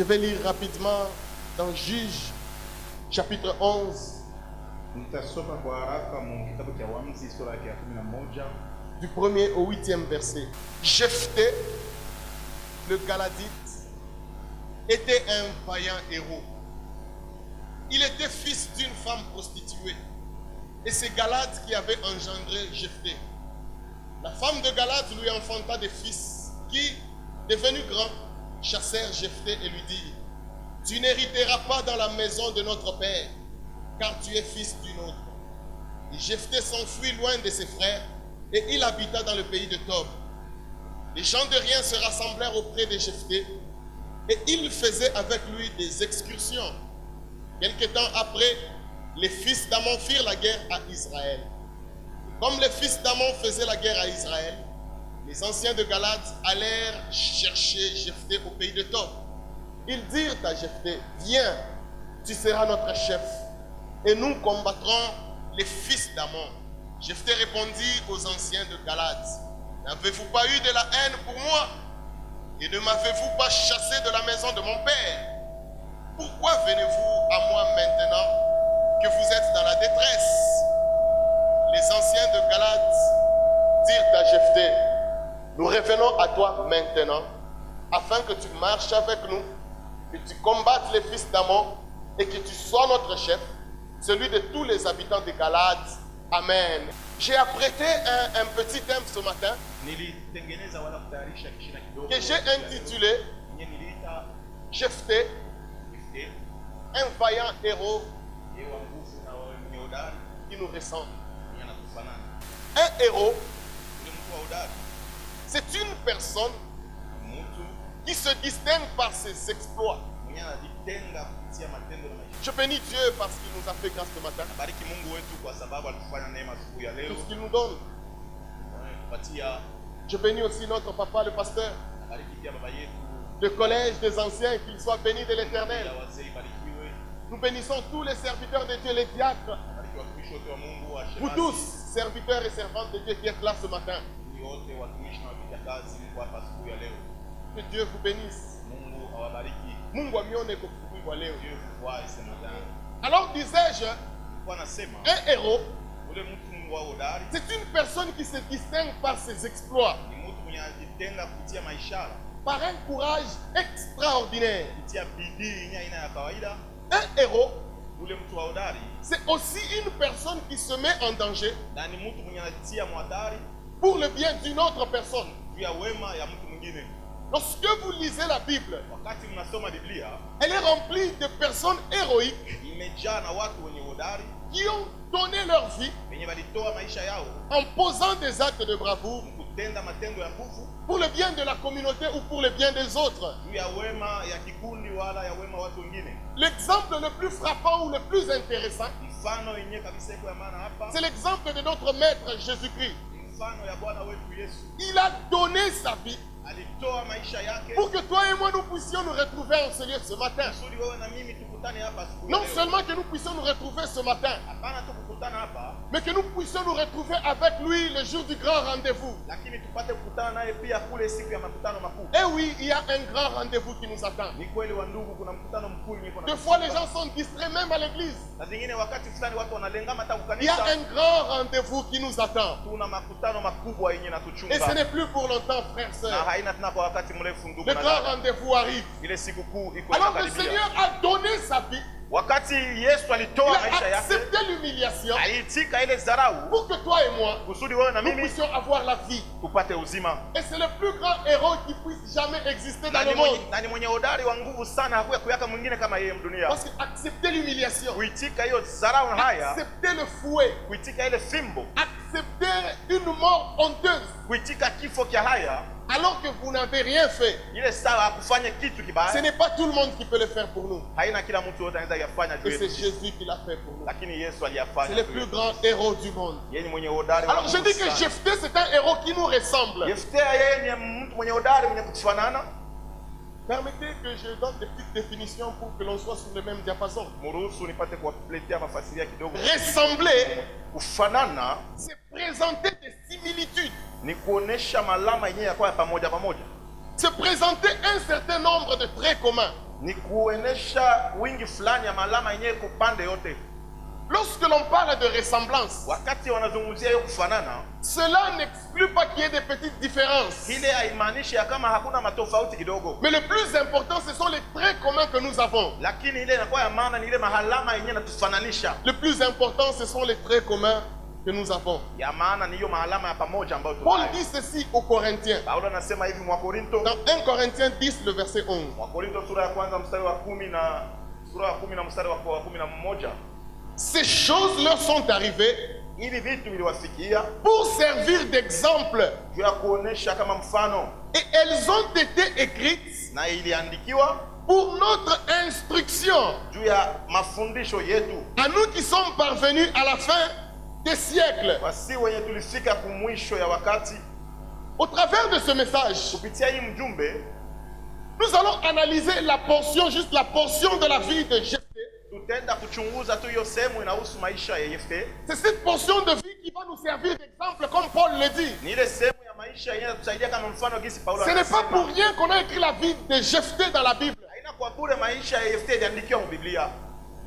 Je vais lire rapidement dans Juge, chapitre 11, Nitasoma kwa haraka mu kitabu cha Waamuzi sura ya 11 du 1er au 8e verset. Jephthé, le Galadite, était un vaillant héros. Il était fils d'une femme prostituée. Et c'est Galad qui avait engendré Jephthé. La femme de Galad lui enfanta des fils qui, devenus grands, chassèrent Jephthé et lui dirent: tu n'hériteras pas dans la maison de notre père, car tu es fils d'une autre. Et Jephthé s'enfuit loin de ses frères, et il habita dans le pays de Tob. Les gens de rien se rassemblèrent auprès de Jephthé, et ils faisaient avec lui des excursions. Quelque temps après, les fils d'Ammon firent la guerre à Israël. Et comme les fils d'Ammon faisaient la guerre à Israël, les anciens de Galad allèrent chercher Jephthé au pays de Tob. Ils dirent à Jephthé: viens, tu seras notre chef, et nous combattrons les fils d'Ammon. Jephthé répondit aux anciens de Galad: n'avez-vous pas eu de la haine pour moi? Et ne m'avez-vous pas chassé de la maison de mon père? Pourquoi venez-vous à moi maintenant que vous êtes dans la détresse? Les anciens de Galad dirent à Jephthé: nous revenons à toi maintenant, afin que tu marches avec nous, que tu combattes les fils d'Ammon, et que tu sois notre chef, celui de tous les habitants de Galad. Amen. J'ai apprêté un petit thème ce matin que j'ai intitulé Jephthé, un vaillant héros qui nous ressemble. Un héros, c'est une personne qui se distingue par ses exploits. Je bénis Dieu parce qu'il nous a fait grâce ce matin. Tout ce qu'il nous donne. Je bénis aussi notre papa, le pasteur, le collège des anciens, qu'il soit béni de l'Éternel. Nous bénissons tous les serviteurs de Dieu, les diacres. Vous tous, serviteurs et servantes de Dieu qui êtes là ce matin. Que Dieu vous bénisse. Alors disais-je, un héros, c'est une personne qui se distingue par ses exploits, par un courage extraordinaire. Un héros, c'est aussi une personne qui se met en danger pour le bien d'une autre personne. Lorsque vous lisez la Bible, elle est remplie de personnes héroïques qui ont donné leur vie en posant des actes de bravoure pour le bien de la communauté ou pour le bien des autres. L'exemple le plus frappant ou le plus intéressant, c'est l'exemple de notre Maître Jésus-Christ. Il a donné sa vie pour que toi et moi nous puissions nous retrouver en ce lieu ce matin. Non seulement que nous puissions nous retrouver ce matin, mais que nous puissions nous retrouver avec lui le jour du grand rendez-vous. Et oui, il y a un grand rendez-vous qui nous attend. Des fois les gens sont distraits même à l'église. Il y a un grand rendez-vous qui nous attend. Et ce n'est plus pour longtemps, frères, sœurs. Le grand rendez-vous arrive. Alors le Seigneur a donné sa vie. Il a accepté l'humiliation pour que toi et moi nous puissions avoir la vie. Et c'est le plus grand héros qui puisse jamais exister dans le monde. Parce qu'accepter l'humiliation, accepter le fouet, accepter une mort honteuse, alors que vous n'avez rien fait, ce n'est pas tout le monde qui peut le faire pour nous. Et c'est Jésus qui l'a fait pour nous. C'est le plus grand héros du monde. Alors je dis que Jephthé, c'est un héros qui nous ressemble. Permettez que je donne des petites définitions pour que l'on soit sur le même diapason. Ressembler, c'est présenter des similitudes. Se présenter un certain nombre de traits communs. ni kuenesha wingi fulani ya malama yenyewe kupande yote. Lorsque l'on parle de ressemblance, Wakati wanazungumzia hiyo kufanana, cela n'exclut pas qu'il y ait des petites différences. ile haimaanishi ya kama hakuna matofauti kidogo. Mais le plus important, ce sont les traits communs que nous avons. Lakini ile inakuwa ya maana ni ile mahalama yenyewe natufananisha. Le plus important, ce sont les traits communs que nous avons. Ya maana ni hiyo mahalama ya pamoja ambayo Paul tunayo. dit ceci aux Corinthiens. Paulo anasema hivi mwa Korinto, Dans 1 Corinthiens 10, le verset 11. mwa Korinto sura ya kwanza mstari wa 10 na sura ya 10 na mstari wa 11. Ces choses leur sont arrivées Hivi vitu viliwafikia pour servir d'exemple. juu ya kuonesha kama mfano, Et elles ont été écrites na iliandikiwa pour notre instruction. juu ya mafundisho yetu, À nous qui sommes parvenus à la fin des siècles. wasi wenye tulifika kumwisho ya wakati. Au travers de ce message, Kupitia hii mjumbe nous allons analyser la portion, juste la portion de la vie de Jephthé. tutaenda kuchunguza tu hiyo sehemu inahusu maisha ya Yefte. C'est cette portion de vie qui va nous servir d'exemple, comme Paul le dit. Ni ile sehemu ya maisha yenyewe tusaidia kama mfano gisi Paulo Ce n'est pas pour anasema. rien qu'on a écrit la vie de Jephthé dans la Bible. Haina kwa bure maisha ya Yefte iliandikiwa mu Biblia.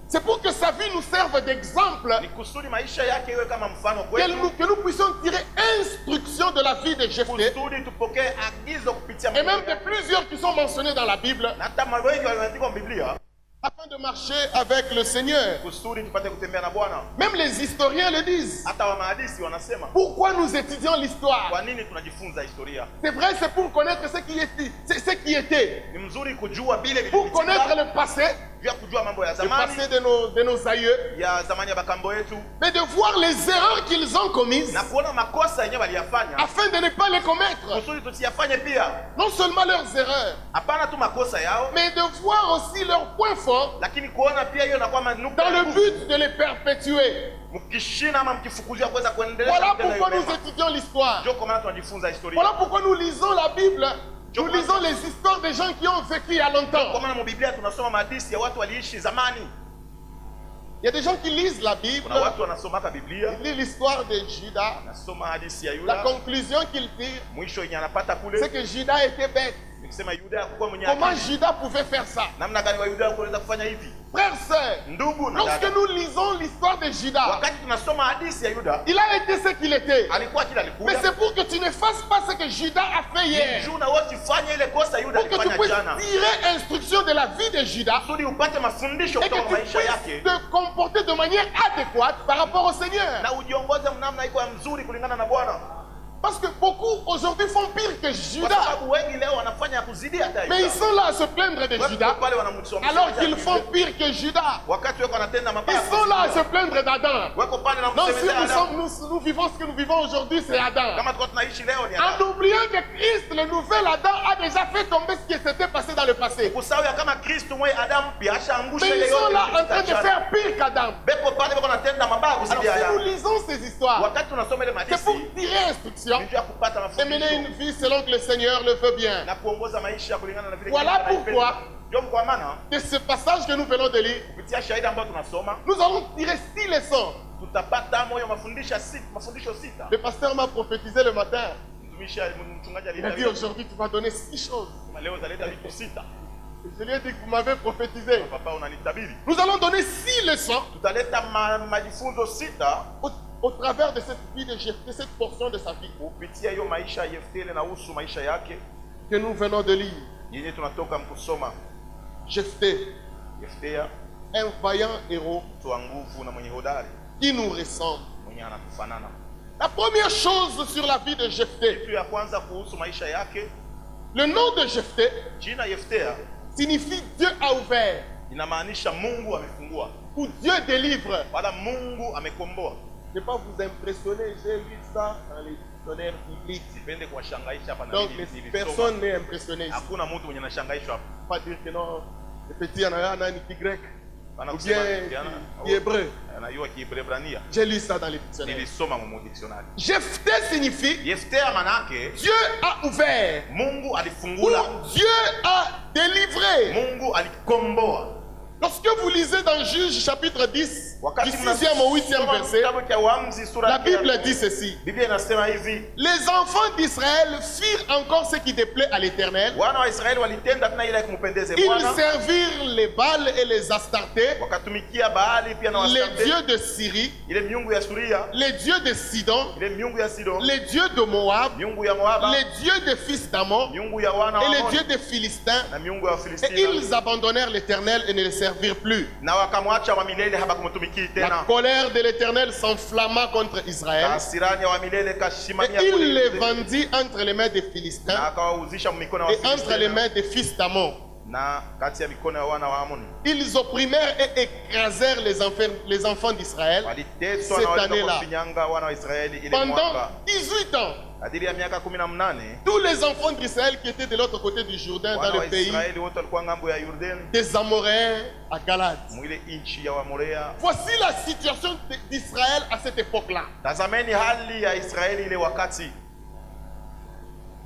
C'est pour que sa vie nous serve d'exemple, Ni kusudi maisha yake iwe kama mfano kwetu, que nous puissions tirer instruction de la vie de Jephthé, kusudi tupokee agizo kupitia et même maneno de yake. plusieurs qui sont mentionnés dans la Bible, Na hata mambo mengi yaliyoandikwa mu Biblia afin de marcher avec le Seigneur. kusudi tupate kutembea na Bwana. Même les historiens le disent. Hata wa mahadisi wanasema, Pourquoi nous étudions l'histoire? kwa nini tunajifunza historia? C'est vrai, c'est pour connaître ce qui était, Ni mzuri kujua vile pour connaître vilipitika, le passé, juu ya kujua mambo ya le zamani, passé de nos aïeux, ya zamani ya bakambo yetu, mais de voir les erreurs qu'ils ont commises na kuona makosa yenyewe waliyafanya afin de ne pas les commettre. kusudi tusiyafanye pia. Non seulement leurs erreurs, Hapana tu makosa yao, mais de voir aussi leurs points forts lakini kuona pia hiyo inakuwa manukta dans ya le nguvu. but de les perpétuer. Mkishina ama mkifukuzia kuweza kuendelea Voilà kutenda pourquoi hiyo nous mema. étudions l'histoire. Ndio kwa maana tunajifunza historia. Voilà pourquoi nous lisons la Bible. Nous lisons les histoires des gens qui ont vécu il y a Kwa longtemps. maana mu Biblia tunasoma mahadithi ya watu waliishi zamani. Il y a des gens qui lisent la Bible, Kuna watu wanasomaka Biblia, ils lisent l'histoire de Judas. nasoma hadithi ya La Yuda, conclusion qu'ils tirent, mwisho yenye anapata c'est kule que Judas était bête. nikisema Yuda hakuwa mwenye Comment akili. Judas pouvait faire ça? Namna gani wa Yuda wanaweza kufanya hivi? Frères, sœurs, Ndugu na lorsque dada, nous lisons l'histoire de Judas, wakati tunasoma hadithi ya Yuda, il a été ce qu'il était. alikuwa kile Mais alikuwa. c'est pour que tu ne fasses pas ce que Judas a fait hier. Juu na wote fanye ile kosa Yuda Pour que tu alifanya puisses jana. tirer instruction de la vie de Judas Kusudi upate mafundisho et que kutoka tu maisha puisses yake te comporter de manière adéquate par rapport au Seigneur. na ujiongoze mnamna iko mzuri kulingana na Bwana. Parce que beaucoup aujourd'hui font pire que Kwa Judas. sababu wengi leo wanafanya kuzidi hata Mais ils Yuda. sont là à se plaindre de Watu Judas pale wanamsomea alors qu'ils font pire que Judas. wakati wako anatenda mabaya. Ils sont là à se plaindre d'Adam. Wako pale na Non, si msemezea Adamu. nous vivons ce que nous vivons aujourd'hui, c'est Adam. Kama tuko tunaishi leo ni En Adamu. oubliant que Christ, le nouvel Adam, a déjà fait tomber ce qui s'était passé dans le passé. Kusahau ya kama Kristo mwe Adamu pia ashaangusha Mais ile ils sont yote. là en train de faire pire qu'Adam. Beko pale beko anatenda mabaya Alors kuzidi si nous Adamu. lisons ces histoires, Wakati tunasoma ile c'est pour hadithi, tirer instruction ni juu ya kupata et mener une mafundisho vie selon que le Seigneur le veut bien. na kuongoza maisha kulingana na vile Voilà Kristo anapenda. pourquoi, Ndio kwa maana de ce passage que nous venons de lire, kupitia shahidi ambayo tunasoma nous allons tirer 6 leçons. tutapata moyo mafundisho sita. Le pasteur m'a prophétisé le matin. Mtumishi mchungaji Il a dit aliniambia aujourd'hui tu vas donner 6 choses. leo zaleta vitu sita. Je lui ai dit que vous m'avez prophétisé. Papa unanitabiri. Nous allons donner 6 leçons Tutaleta majifunzo sita au travers de cette vie de Jephthé, cette portion de sa vie kupitia hiyo maisha ya Yefte na husu maisha yake que nous venons de lire. yenye tunatoka mkusoma. Jephthé, Yefte un vaillant héros mtu wa nguvu na mwenye hodari qui nous ressemble. mwenye anatufanana. La première chose sur la vie de Jephthé, Kitu ya kwanza kuhusu maisha yake, le nom de Jephthé jina Yefte signifie Dieu a ouvert inamaanisha Mungu amefungua, ou Dieu délivre. wala Mungu amekomboa. Ne pas vous impressionner, j'ai lu ça dans les dictionnaires bibliques. Sipende kuwashangaisha hapa na Donc nilisoma. personne n'est impressionné ici. Hakuna mtu mwenye anashangaishwa hapa. Pas dire que non, le petit en a un qui grec Bana ou kusema bien kijana qui hébreu. anajua Kiebrania. J'ai lu ça dans les dictionnaires. Nilisoma mu dictionary. Jephthé signifie Yefte manake Dieu a ouvert Mungu ou alifungula, Dieu a délivré. Mungu alikomboa. Lorsque vous lisez dans Juge chapitre 10, Wakati du 6e au 8e mnasoma verset, kitabu cha Waamuzi sura la ya Bible dit ceci. Biblia inasema hivi, Les enfants d'Israël firent encore ce qui déplaît à l'Éternel. wana wa Israeli walitenda tena ile kumpendeze Ils Bwana, servirent les Baals et les Astartés, wakatumikia Baali pia na les Astarte, dieux de Syrie, ile miungu ya Suria, les dieux de Sidon, ile miungu ya Sidon, les dieux de Moab, miungu ya Moaba, les dieux des fils d'Ammon miungu ya wana et wa les Amoni, dieux des Philistins. na miungu ya Et Filistina, ils abandonnèrent l'Éternel et ne le servirent plus. na wakamwacha wa milele habakumtumikii La tena. colère de l'Éternel s'enflamma contre Israël Hasirani ya wa milele et kashimamia il les kule, vendit entre les mains des na Philistins akawauzisha mikono ya et entre les Wafilisti mains des fils d'Ammon. na kati ya mikono ya wana wa Amoni. Ils opprimèrent et écrasèrent les enfants d'Israël Waliteswa na cette waliweza année-là. kufinyanga wana wa Israeli ile Pendant mwaka 18 ans. kadiri ya miaka 18. Tous les enfants d'Israël qui étaient de l'autre côté du Jourdain, Wana dans wa le pays Israeli wote walikuwa ngambo ya Yordani, des Amoréens à Galade. mwile inchi ya Wamorea. Voici la situation d'Israël à cette époque-là. Tazameni hali ya Israeli ile wakati.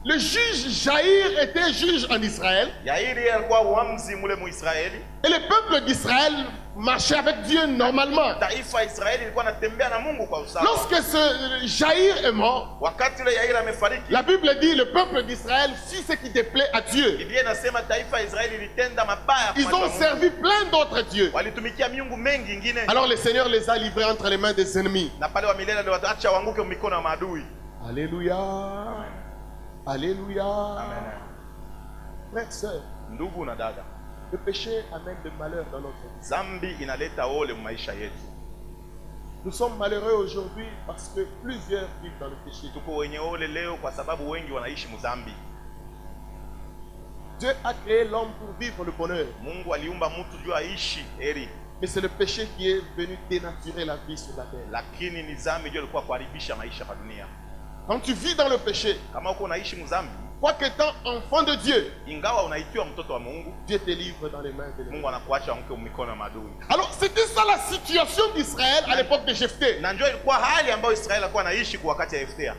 Le juge Jaïr était juge en Israël Yairi alikuwa uamuzi mule mu Israeli. et le peuple d'Israël marchait avec Dieu normalement. Taifa Israeli ilikuwa natembea na Mungu kwa usawa. Lorsque ce Jaïr est mort, Wakati ile Yairi amefariki, la Bible dit le peuple d'Israël fit ce qui déplaît à Dieu. Biblia inasema taifa Israeli litenda mabaya Ils kwa ont Mungu. servi plein d'autres dieux. Walitumikia miungu mengi ingine. Alors le Seigneur les a livrés entre les mains des ennemis. Na pale wa milele aliwaacha waanguke mikono ya maadui. Alléluia. Alléluia. Amen. Frères, sœurs, Ndugu na dada, le péché amène le malheur dans notre vie. zambi inaleta ole mu maisha yetu. Nous sommes malheureux aujourd'hui parce que plusieurs vivent dans le péché. Tuko wenye ole leo kwa sababu wengi wanaishi muzambi. Dieu a créé l'homme pour vivre le bonheur. Mungu aliumba mtu juu aishi heri, Mais c'est le péché qui est venu dénaturer la vie sur la terre. lakini ni zambi ndio ilikuwa kuharibisha maisha kwa dunia. Quand tu vis dans le péché, Kama uko unaishi muzambi, quoique étant enfant de Dieu, ingawa unaitiwa mtoto wa Mungu, Dieu te livre dans les mains de l'ennemi. Mungu anakuacha uanguke mikono ya maadui. Alors c'était ça la situation d'Israël à l'époque de Jephthé. Na ndio ilikuwa hali ambayo Israeli alikuwa anaishi kwa wakati ya Yeftea.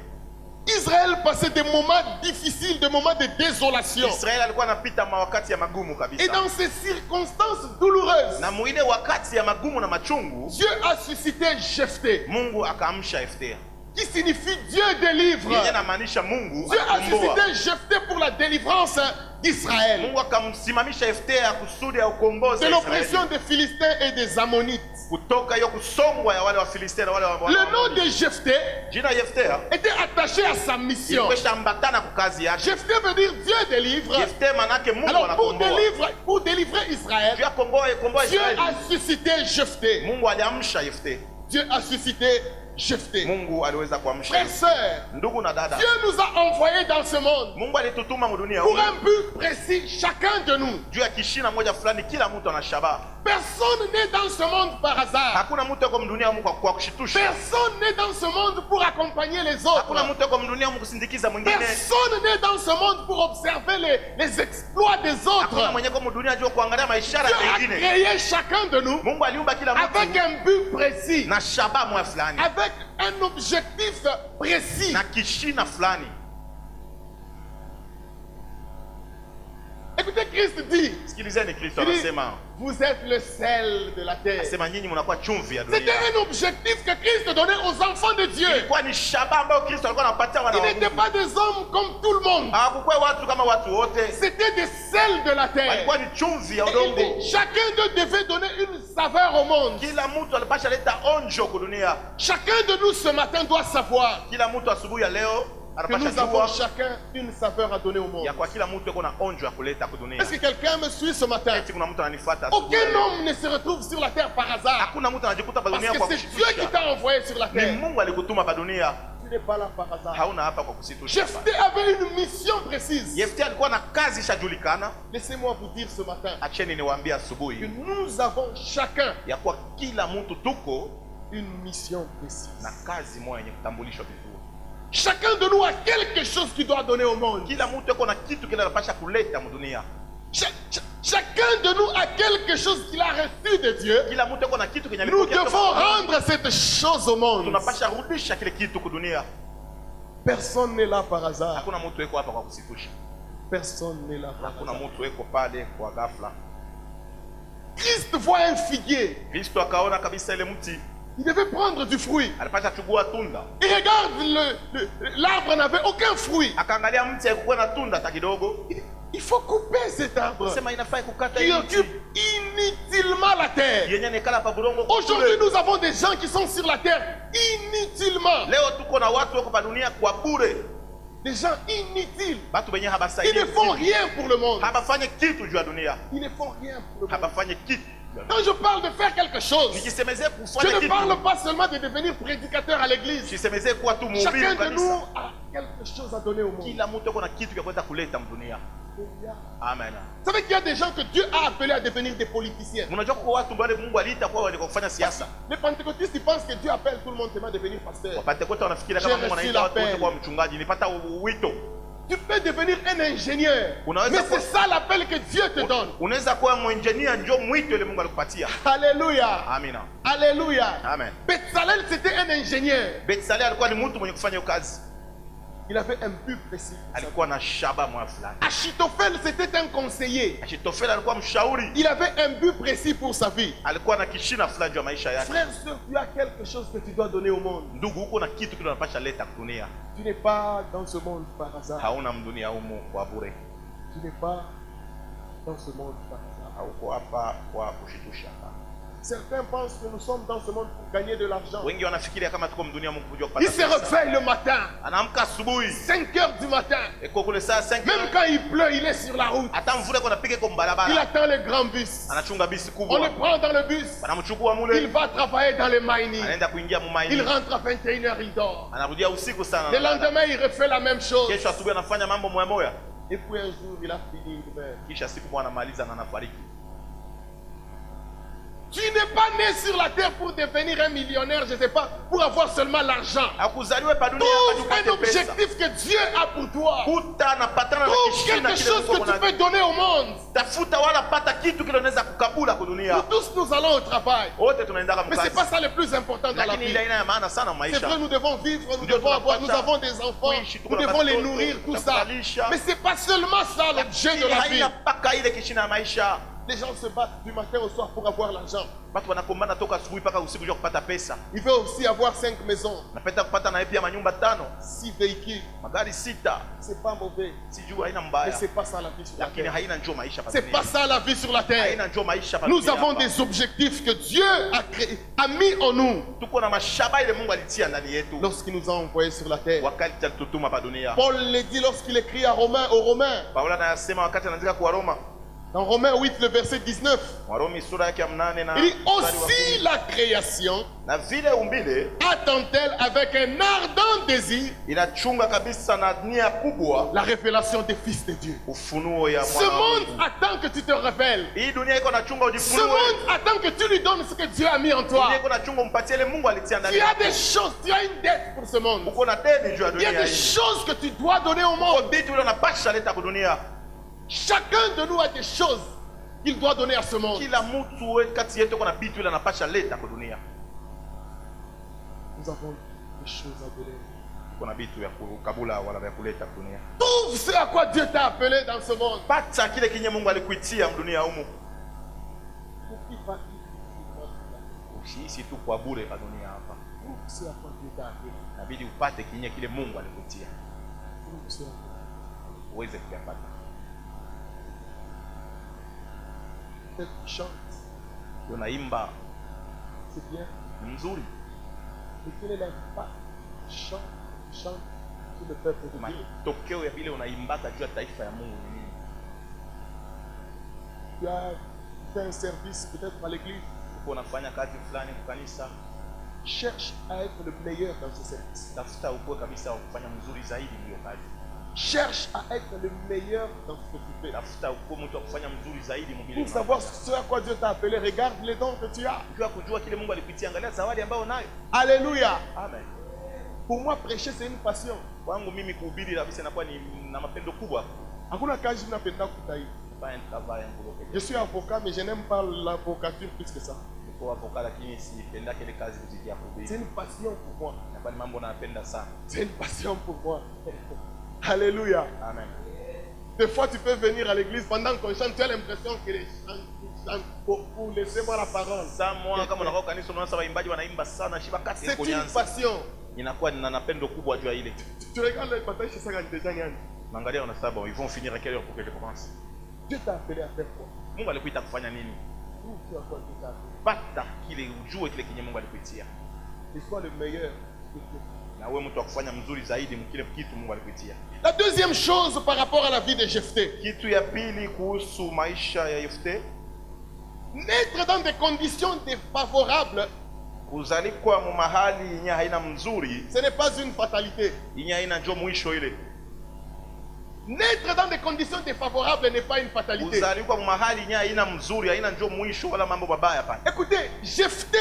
Israël passait des moments difficiles, des moments de désolation. Israeli alikuwa anapita mawakati ya magumu Et kabisa. dans ces circonstances douloureuses, Na muile wakati ya magumu na machungu, Dieu a suscité Jephthé, Mungu akaamsha Yeftea. qui signifie Dieu délivre. Yeye anamaanisha Mungu Dieu a akomboa. suscité Jephthé pour la délivrance d'Israël Mungu akamsimamisha Yeftea kusudi ya ukombozi de wa l'oppression Israeli. des Philistins et des Ammonites. Kutoka hiyo kusongwa ya wale wa Filistia na wale wa Le nom de Jephthé jina Yeftea était attaché à sa mission. ilikuwa ambatana kwa kazi yake. Jephthé veut dire Dieu délivre. Yeftea manake Mungu Alors pour anakomboa. délivrer Israël, Juu ya komboa Dieu Israeli. a suscité Jephthé. Mungu aliamsha Yeftea. Dieu a suscité Jephthé. Mungu aliweza kuamsha. Frères, sœurs, Ndugu na dada, Dieu nous a envoyés dans ce monde Mungu alitutuma mudunia pour un but précis, chacun de nous. juu ya kishina moja fulani. Kila mtu ana shabaha. Personne n'est dans ce monde par hasard. Hakuna mtu yuko mdunia humu kwa kushitusha. Personne n'est dans ce monde pour accompagner les Hakuna autres. mtu yuko mdunia humu kusindikiza mwingine. Personne n'est dans ce monde pour observer les exploits des Hakuna autres. mwenye kwa mdunia juu kuangalia maishara Dieu ya a wengine. créé chacun de nous Mungu aliumba kila avec mtu un but précis, na shabaha moja fulani avec un objectif précis. na kishina fulani. Écoutez, Christ dit, Sikilizeni, Kristo il dit, anasema, vous êtes le sel de la terre. anasema nyinyi mnakuwa chumvi ya C'était dunia. un objectif que Christ donnait aux enfants de Dieu. Ilikuwa ni shabaha ambayo Kristo alikuwa anapatia wana Ils wa n'étaient Mungu. pas des hommes comme tout le monde. Hawakuwa watu kama watu wote, C'était des sels de la terre. walikuwa ni chumvi ya Et il udongo. dit, chacun d'eux devait donner une saveur au monde. Kila mtu alipasha leta onjo kwa dunia. Chacun de nous ce matin doit savoir Kila mtu asubuhi ya leo que anapasha nous avons jua chacun une saveur à donner au monde. ya kwa kila mtu yuko na onjo ya kuleta kwa dunia. Est-ce que quelqu'un me suit ce matin? Eti kuna mtu ananifuata asubuhi ya Aucun leo. homme ne se retrouve sur la terre par hasard. Hakuna mtu anajikuta pa Parce dunia kwa que c'est Dieu qui kushitusha. t'a envoyé sur la Ni terre. Mungu alikutuma pa dunia. Tu n'es pas là par hasard. Hauna hapa kwa kusitusha. Jephthé avait une mission précise. Yeftia alikuwa na kazi ishajulikana. Laissez-moi vous dire ce matin Acheni niwaambie que asubuhi nous avons chacun ya kuwa kila mtu tuko une mission précise. na kazi moja yenye kutambulishwa vizuri. Chacun de nous a quelque chose qu'il doit donner au monde. Kila mtu yuko na kitu kile anapasha kuleta mdunia. Chacun de nous a quelque chose qu'il a reçu de Dieu. Kila mtu yuko na kitu kenye Nous alipokea devons kutoka kwa Mungu. rendre cette chose au monde. Tunapasha rudisha kile kitu kwa dunia. Personne n'est là par hasard. Hakuna mtu yuko hapa kwa kusitusha. Personne n'est là par Hakuna hasard. mtu yuko pale kwa ghafla. Christ voit un figuier. Kristo akaona kabisa ile mti Il devait prendre du fruit. alipata chukua tunda. Et regarde, l'arbre n'avait aucun fruit. Akaangalia mti haikuwa na tunda hata kidogo. Il faut couper cet arbre Sema inafaa kukata qui hii occupe mti inutilement la terre. yenye nekala pa budongo. Aujourd'hui, nous avons des gens qui sont sur la terre inutilement. Leo tuko na watu wako pa dunia kwa bure. Des gens inutiles. Batu benye Ils habasaidie. ne font rien pour le monde. Habafanye kitu juu ya dunia. Ils ne font rien pour le monde. Habafanye kitu. Quand je parle de faire quelque chose, Nikisemezee je kufanya ne kitu. parle pas seulement de devenir prédicateur à l'église. Sisemezee kuwa tu mhubiri Chacun de kanisa. nous a quelque chose à donner au monde. Kila mtu ako na kitu cha kwenda kuleta mdunia. Amen. Vous savez qu'il y a des gens que Dieu a appelés à devenir des politiciens. Unajua kwa watu wale Mungu aliita kwa wale kufanya siasa. Les pentecôtistes, ils pensent que Dieu appelle tout le monde seulement à devenir pasteur. Wapentekoste wanafikiria kama Mungu anaita watu wote kuwa mchungaji. Nipata wito. Tu peux devenir un ingénieur. Mais c'est ça l'appel que Dieu te donne. Unaweza kuwa mwinjinia ndio mwito ile Mungu alikupatia. Alléluia. Amina. Alléluia. Amen. Bezalel, c'était un ingénieur. Bezalel alikuwa ni mtu mwenye kufanya kazi. Il avait un but précis. Alikuwa na shaba mwa fulani. Achitophel, c'était un conseiller. Achitophel alikuwa mshauri. Il avait un but précis pour sa vie. Alikuwa na kishina fulani ya maisha yake. Frère, soeur, tu as quelque chose que tu dois donner au monde. Ndugu, uko na kitu kile unapasha leta dunia. Tu n'es pas dans ce monde par hasard. Hauna mdunia humu kwa bure. Tu n'es pas dans ce monde par hasard. Hauko hapa kwa kushitusha. Certains pensent que nous sommes dans ce monde pour gagner de l'argent. Wengi wanafikiria kama tuko mdunia Mungu kujua kupata Il se pesa. réveille le matin, Anaamka asubuhi. 5 heures du matin. Eko kule saa 5. Même quand il pleut, il est sur la route. Hata mvula kwa napiga kwa Il barabara. attend le grand bus. Anachunga bisi On kubwa. le prend dans le bus. Anamchukua Il mule. va travailler dans les mining. Anaenda kuingia Il mumaini. rentre à 21h, il dort. Anarudia usiku sana. Le lendemain, il refait la même chose. Kesho asubuhi anafanya mambo moya moya. Et puis un jour, il a fini, il meurt. Kisha siku moja anamaliza na anafariki. Tu n'es pas né sur la terre pour devenir un millionnaire, je ne sais pas, pour avoir seulement l'argent. Hakuzaliwa pa dunia Trouve hapa un tupate pesa. objectif que Dieu a pour toi. Kuta na patana na Trouve kishina quelque kile chose que Mungu tu peux anacho. donner au monde. Tafuta wala pata kitu kile unaweza kukabula kwa Nous dunia. tous, nous allons au travail. Wote tunaenda Mais ce n'est mkazi. pas ça le plus important dans la Lakini vie. ile aina ya maana sana C'est maisha. vrai, nous devons vivre, nous Ndio devons avoir, nous tunapata avons des enfants, kuishi, tuko nous na devons les watoto, nourrir, tout ça. tunakalisha. Mais ce n'est pas seulement ça l'objet de la vie. Haina paka ile kishina ya maisha. Les gens se battent du matin au soir pour avoir l'argent. Watu wanakombana toka asubuhi mpaka usiku jua kupata pesa. Il veut aussi avoir 5 maisons, Napenda kupata na pia manyumba 5, 6 véhicules. magari 6. C'est pas mauvais. Sijui haina Mais mbaya. c'est pas ça la vie sur la Lakini terre. haina njoo maisha pa C'est dunia. pas ça la vie sur la terre. Haina njoo maisha pa Nous dunia avons hapa. des objectifs que Dieu a créé, a mis en nous Tuko na mashaba ile Mungu alitia ndani yetu. lorsqu'il nous a envoyés sur la terre. Wakati alitutuma pa dunia. Paul le dit lorsqu'il écrit aux Romains, Paulo anasema wakati anaandika kwa Roma. dans Romains 8, le verset 19, Warumi sura yake ya 8 na il dit mstari wa aussi 10. la création Na vile umbile attend-elle avec un ardent désir inachunga kabisa na nia kubwa la révélation des fils de Dieu. ufunuo ya Ce mwana wa monde Mungu. attend que tu te révèles. Hii dunia iko nachunga Ce ujifunue. monde attend que tu lui donnes ce que Dieu a mis en toi. Dunia iko nachunga umpatie ile Mungu alitia ndani Tu as yako. des choses, tu as une dette pour ce monde. Uko na deni juu ya Il y a dunia des hii. choses que tu dois donner au Uko monde. vitu ile unapasha leta kwa dunia. Chacun de nous a des choses qu'il doit donner à ce monde. Kila mtu kati yetu kuna vitu ile anapasha leta kwa dunia. Nous avons des choses à donner. Kuna vitu vya kukabula wala vya kuleta kwa dunia. Trouve ce à quoi Dieu t'a appelé dans ce monde. Pata kile kinye Mungu alikuitia dunia humu. Pour qui va Usiishi tu kwa bure kwa dunia hapa. Trouve ce à quoi Dieu t'a appelé. Inabidi upate kinye kile Mungu alikuitia. Trouve ce à quoi. Uweze kuyapata. Peut-être tu chantes, Unaimba c'est bien. mzuri. Mais quel est l'impact? Tu chantes sur le peuple de Dieu. Matokeo ya vile unaimbaka juu ya taifa ya Mungu ni nini? Tu as fait un service peut-être à l'église. Uko unafanya kazi fulani kwa kanisa, Cherche à être le meilleur dans ce service. tafuta ukuwe kabisa kufanya mzuri zaidi hiyo kazi. Cherche à être le meilleur dans ce que tu fais. Tafuta ukuwe mtu wa kufanya mzuri zaidi mbele. Pour savoir ce à quoi Dieu t'a appelé, regarde les dons que tu as. Unajua kujua kile Mungu alikuitia, angalia zawadi ambayo unayo. Alléluia. Amen. Pour moi, prêcher, c'est une passion. Kwangu mimi kuhubiri kabisa inakuwa ni na mapendo kubwa. Hakuna kazi napenda kutaii. Pas un travail ngoloke. Je suis avocat, mais je n'aime pas l'avocature plus que ça. Niko avocat lakini sipenda kile kazi kuzidi ya C'est kuhubiri. une passion pour moi. Inakuwa ni mambo napenda sana. C'est une passion pour moi. Alléluia. Amen. Des fois, tu peux venir à l'église pendant qu'on chante, tu as l'impression que les chants chantent. pour laisser moi la parole. Saa moja kama unakuwa kanisa unaona sasa waimbaji wanaimba sana shiba kati C'est une kunyanza. passion. Inakuwa na napendo kubwa juu ya ile. Tu regardes les batailles chez Sagan déjà Nyan. Angalia unasaba ils vont finir à quelle heure pour que je commence. Dieu t'a appelé à faire quoi? Mungu alikuita kufanya nini? Où tu as quoi Dieu t'a appelé? Pata kile ujue kile kinye Mungu alikuitia. Et sois le meilleur. Na wewe mtu akufanya mzuri zaidi mkile kitu Mungu alikuitia. La deuxième chose par rapport à la vie de Jephthé. Kitu ya pili kuhusu maisha ya Yefthe, Naître dans des conditions défavorables, kuzalikwa mu mahali yenye haina mzuri, ce n'est pas une fatalité. yenye haina njo mwisho ile. Naître dans des conditions défavorables n'est pas une fatalité. Kuzalikwa mu mahali yenye haina mzuri, haina njo mwisho wala mambo mabaya pana. Écoutez, Jephthé,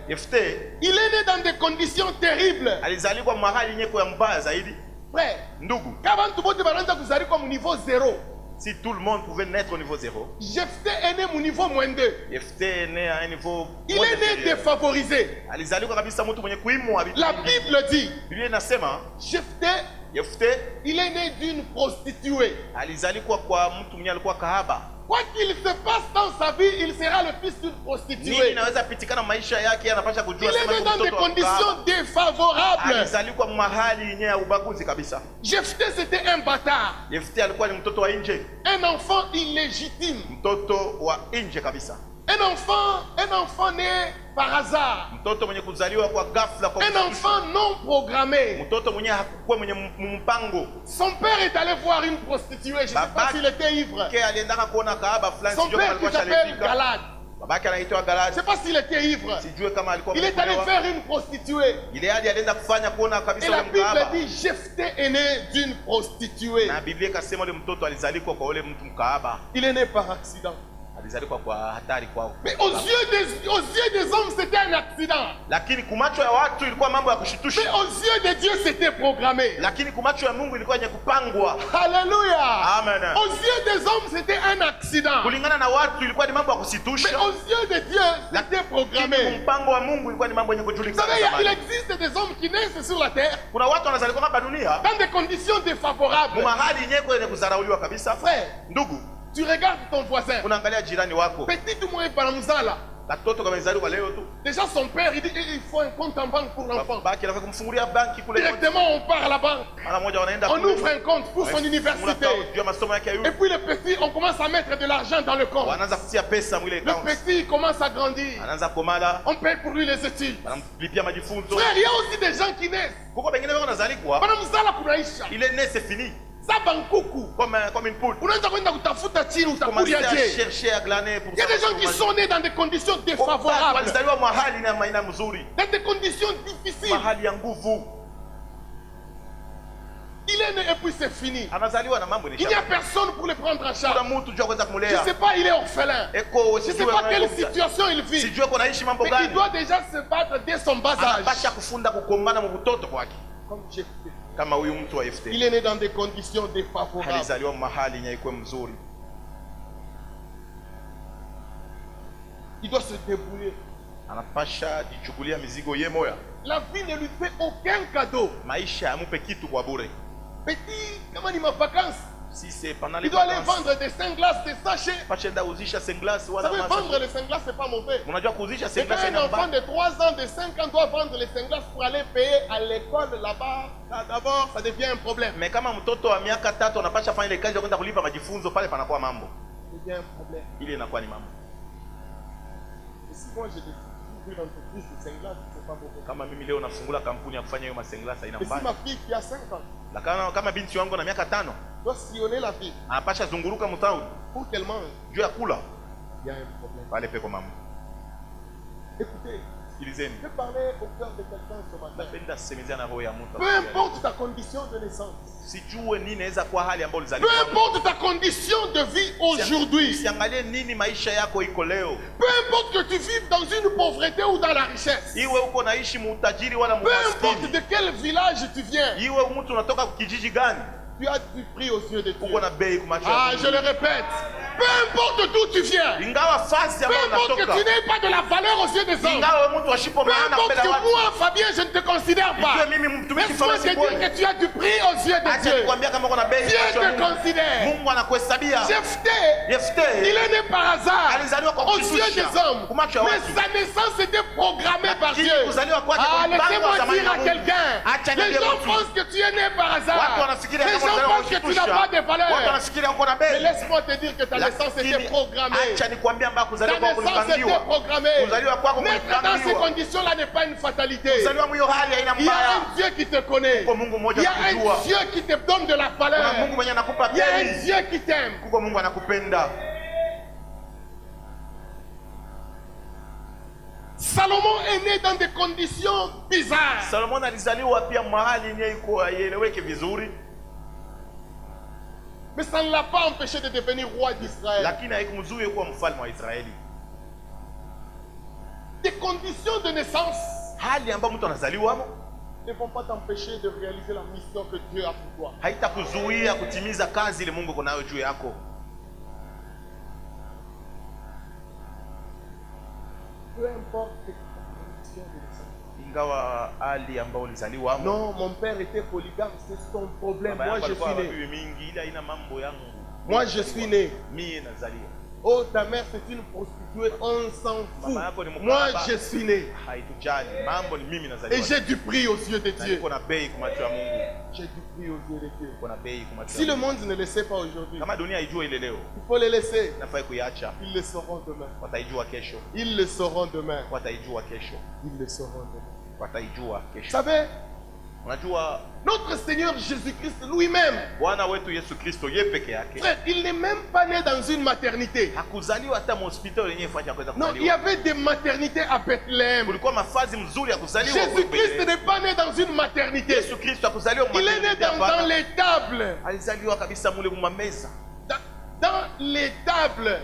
Yefthe il est né dans des conditions terribles. alizalikwa mu mahali yenye kwa mbaya zaidi. Frère, Ndugu, quand tu vas te faire comme niveau 0, si tout le monde pouvait naître au niveau 0, Jephthé est né au niveau -2. Yefthe est né à un niveau Il est né défavorisé. alizalikwa kabisa mtu mwenye kuimwa. La Bible dit, Biblia inasema Jephthé, Yefthe il est né d'une prostituée. alizalikwa kwa mtu mwenye alikuwa kahaba. Quoi qu'il se passe dans sa vie, il sera le fils d'une Nini prostituée. inaweza pitikana maisha yake, anapasha Il kujua est sema né yuko dans des mtoto wa conditions kahaba. défavorables. Alizalikwa mahali yenye ya ubaguzi kabisa. Jephthé, c'était un bâtard, Yefthe alikuwa ni mtoto wa nje, un enfant illégitime, mtoto wa nje kabisa, un enfant né par hasard, mtoto mwenye kuzaliwa kwa ghafla, kwa un enfant non programmé. mtoto mwenye hakukuwa mwenye mpango. Son père est allé voir une prostituée, je ne sais pas s'il était ivre. Ke aliendaka kuona kahaba fulani, Son sijue kama père qui alikuwa s'appelle shalipika. Galad, Babake anaitwa je ne Galad, sais pas s'il était ivre. sijue kama alikuwa Il est allé mkulewa. faire une prostituée. Ile hadi alienda kufanya kuona Et kabisa la ule Bible mkahaba. dit Jephthé est né d'une prostituée. Na Biblia ikasema ule mtoto alizalikwa kwa ule mtu mkahaba. Il est né par accident. Alizalikwa kwa hatari kwao. Mais aux yeux des hommes, c'était un accident. Lakini kumacho ya watu ilikuwa mambo ya Mais kushitusha. aux yeux de Dieu, c'était programmé. Lakini kumacho ya Mungu ilikuwa yenye kupangwa. Alléluia. Amen. Aux yeux des hommes, c'était un accident. Kulingana na watu ilikuwa ni mambo ya Mais kusitusha. aux yeux de Dieu, c'était Lakini programmé. mpango wa Mungu ilikuwa ni mambo yenye Vous kujulikana savez, il zamani. existe des hommes qui naissent sur la terre Kuna watu wanazaliwa hapa dunia dans des conditions défavorables. mahali yenyewe yenye kudharauliwa kabisa. Frère, Ndugu, tu regardes ton voisin. unaangalia jirani wako. Petit ou moins Palamzala. Katoto kamezaliwa leo tu. Déjà, son père, il dit il faut un compte en banque pour l'enfant. Babake anafaa kumfungulia banki kule. Directement, on part à la banque. Mara moja wanaenda On kule. ouvre un compte pour son université. Juu ya masomo yake ya Et yule. puis le petit, on commence à mettre de l'argent dans le compte. Wanaanza kutia pesa mwile Le account. petit il commence à grandir. Anaanza komala, On paye pour lui les études. wanamlipia majifunzo. Frère, il y a aussi des gens qui naissent. Kuko pengine wao wanazalikwa, Palamzala kunaisha. il est né, c'est fini. Sabankuku. Comme une poule. Unaanza kwenda kutafuta chini Commencer utakulia à je. chercher, à glaner pour Il y a des gens qui sont nés dans des conditions défavorables, walizaliwa mahali na maina mzuri, dans des conditions difficiles. mahali ya nguvu. Il est né et puis c'est fini. Anazaliwa na mambo Il n'y a ilisha. personne pour le prendre en Kuna charge. mtu jua kwanza Je ne kumlea. sais pas, il est orphelin. Eko Je ne sais pas quelle situation il vit. sijue kuna ishi mambo Mais il gani. doit déjà se battre dès son bas âge. Anapasha kufunda kukombana mu butoto kwake. Comme Jephthé. Kama huyu mtu wa Yefthe. Il est né dans des conditions défavorables. Alizaliwa mahali yenye iko mzuri. Il doit se débrouiller. Anapasha jichukulia mizigo ye moya. La vie ne lui fait aucun cadeau. Maisha yamupe kitu kwa bure. Petit, comment il m'a vacances? Si c'est pendant les Il doit aller vacances. vendre des 5 glaces, des sachets. Pachenda uzisha senglas Vous wala savez, masa. vendre les 5 glaces, c'est pas mauvais. Unajua kuuzisha Mais quand senglas un enfant ina de 3 ans, de 5 ans doit vendre les 5 glaces pour aller payer à l'école là-bas, d'abord, ça devient un problème. Mais kama mtoto wa miaka 3 anapasha fanya ile kazi ya kwenda kulipa majifunzo pale panakuwa mambo. Ça devient un problème. Ile inakuwa ni mambo. Et si moi j'ai décidé d'ouvrir l'entreprise de 5 glaces, c'est pas mauvais. Kama mimi leo nafungula kampuni ya kufanya hiyo masenglas haina Et si mbaya. ma fille qui a 5 ans Lakini kama binti wangu na miaka 5 doit sillonner la ville anapasha zunguruka mtauni pour qu'elle mange, juu ya kula il y a un problème. pale peko mambo. Écoutez, Sikilizeni. je vais parler au cœur de quelqu'un ce matin. Napenda semezea na roho ya mtu. Peu importe ta condition de naissance, Sijue nini inaweza kuwa hali ambayo peu ulizaliwa. importe ta condition de vie aujourd'hui, Usiangalie nini maisha yako iko leo. peu importe que tu vives dans une pauvreté ou dans la richesse, Iwe uko naishi muutajiri wala peu importe mumaskini. de quel village tu viens, Iwe mtu unatoka kijiji gani. Tu as du prix aux yeux de Dieu. uko na bei kwa macho ya Ah, Mungu. je le répète. Peu importe d'où tu viens. Ingawa fasi Peu ambayo importe que unatoka. tu n'aies pas de la valeur aux yeux des hommes. Ingawa mtu washipo Peu maana importe mbele que ya watu. moi, Fabien, je ne te considère pas. Ikiwa mimi mtumishi Laisse-moi Fabien te dire Siponi. que tu as du prix aux yeux de Acha Dieu. nikwambia kama uko na bei Dieu kwa macho ya te Mungu. considère. Mungu anakuhesabia. Jephthé, Yefthe il est né par hasard alizaliwa kwa aux yeux kushusha des hommes. kwa macho ya Mais watu. sa naissance était programmée par Lakini Dieu. kuzaliwa kwake Ah, kwa mpango wa laissez-moi zamani dire wa à Mungu. quelqu'un. Acha Les niambie gens mtu. pensent que tu es né par Watu hasard. wanafikiria Les kama gens uzaliwa pensent que tu kushusha. n'as pas de Watu valeur. wanafikiria uko na Mais bei. laisse-moi te dire que ta naissance était Lakini programmée. acha nikwambia ambao Ta kuzaliwa kwako naissance était kulipangiwa. programmée. Kuzaliwa kwako Naître dans ces kulipangiwa. conditions-là n'est pas une fatalité. Kuzaliwa mwiyo hali haina Il y a mbaya. un Dieu qui te connaît. Kuko Mungu mmoja Il y a un kujua. Dieu qui te donne de la Kuna valeur. Mungu mwenye anakupa Il y a un bei. Dieu qui t'aime. Kuko Mungu anakupenda. Salomon est né dans des conditions bizarres. Solomon alizaliwa pia mahali yenye iko haieleweki vizuri, Mais ça ne l'a pas empêché de devenir roi d'Israël. lakini haikumzuia kuwa mfalme wa Israeli. Des conditions de naissance Hali ambayo mtu anazaliwa ne vont pas t'empêcher de réaliser la mission que Dieu a pour toi. haitakuzuia kutimiza kazi ile Mungu kunayo juu yako. Peu importe tes conditions de naissance. Ingawa hali ambayo ulizaliwa Non, mon père était polygame, c'est son problème. Moi, je suis né. mingi ila ina mambo yangu. Moi, je suis né. Mimi nazaliwa. Oh, ta mère, c'est une prostituée, on s'en fout. Mama yako ni Moi, mkahaba. je suis né. Haitujali. Mambo ni mimi Et nazaliwa. j'ai du prix aux yeux de Na Dieu. niko na bei kwa macho ya Mungu. J'ai du prix aux yeux de Dieu. Niko na bei kwa macho Si ya le Mungu. monde ne le sait pas aujourd'hui, Kama dunia haijua ile leo, il faut les laisser. nafai kuiacha. Ils le sauront demain. Wataijua kesho. Ils le sauront demain. Wataijua kesho. Ils le sauront demain. Wataijua Vous kesho. savez, Unajua notre Seigneur Jésus-Christ lui-même, Bwana wetu Yesu Kristo yeye peke yake frère, il n'est même pas né dans une maternité. hakuzaliwa hata hospitali yenyewe fanya kuweza Non, il y kuzaliwa. avait des maternités à Bethléem. Kulikuwa mafazi mzuri ya kuzaliwa. Jésus-Christ n'est pas né dans une maternité. Yesu Kristo hakuzaliwa Il est né dans l'étable. alizaliwa kabisa mule mumameza. Dans l'étable.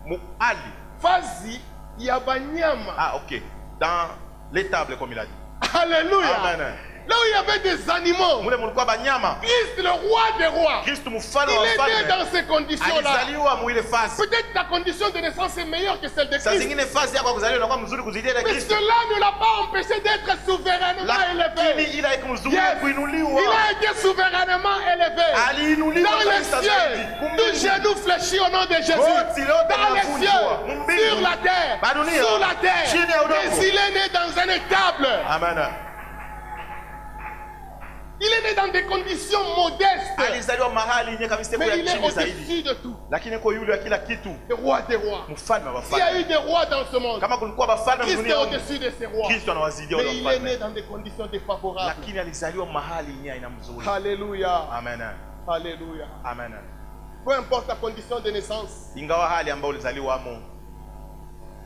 Muali. Fazi Yabanyama. Ah OK. Dans l'étable comme il a dit. Alléluia. Amen. Là où il y avait des animaux. Mule mulikuwa banyama. Christ, le roi des rois. Kristo mfalme Il wa est né wafalme. dans ces conditions-là. Alizaliwa muile fasi. Peut-être ta condition de naissance est meilleure que celle de Saa Christ. zingine fasi yako kuzaliwa inakuwa mzuri kuzidia ile Mais Kristo. cela ne l'a pas empêché d'être souverainement Lakini élevé. ila ikumzuia Yes. kuinuliwa. Il a été souverainement élevé. Aliinuliwa Dans les kabisa zaidi. cieux, tout genou fléchit au nom de Jésus. Wote lote Dans les wanavunjwa. cieux, Mbingu. sur la terre, Badunia. sous la terre. Chini ya udongo. Mais il est né dans un étable. Amen. Il est né dans des conditions modestes. Alizaliwa mahali yenye kabisa Mais ya il est chini zaidi. au-dessus de tout. Lakini kwa yule wa kila kitu, Le roi des rois. mfalme wa S'il y a wafalme. eu des rois dans ce monde, Kama kulikuwa wafalme Christ est dunia, au-dessus de ces rois. Kristo anawazidia wale Mais il est né wafalme. dans des conditions défavorables. Lakini alizaliwa mahali yenye aina mzuri. Alléluia. Amen. Alléluia. Amen. Peu importe ta condition de naissance, Ingawa hali ambayo ulizaliwa amo,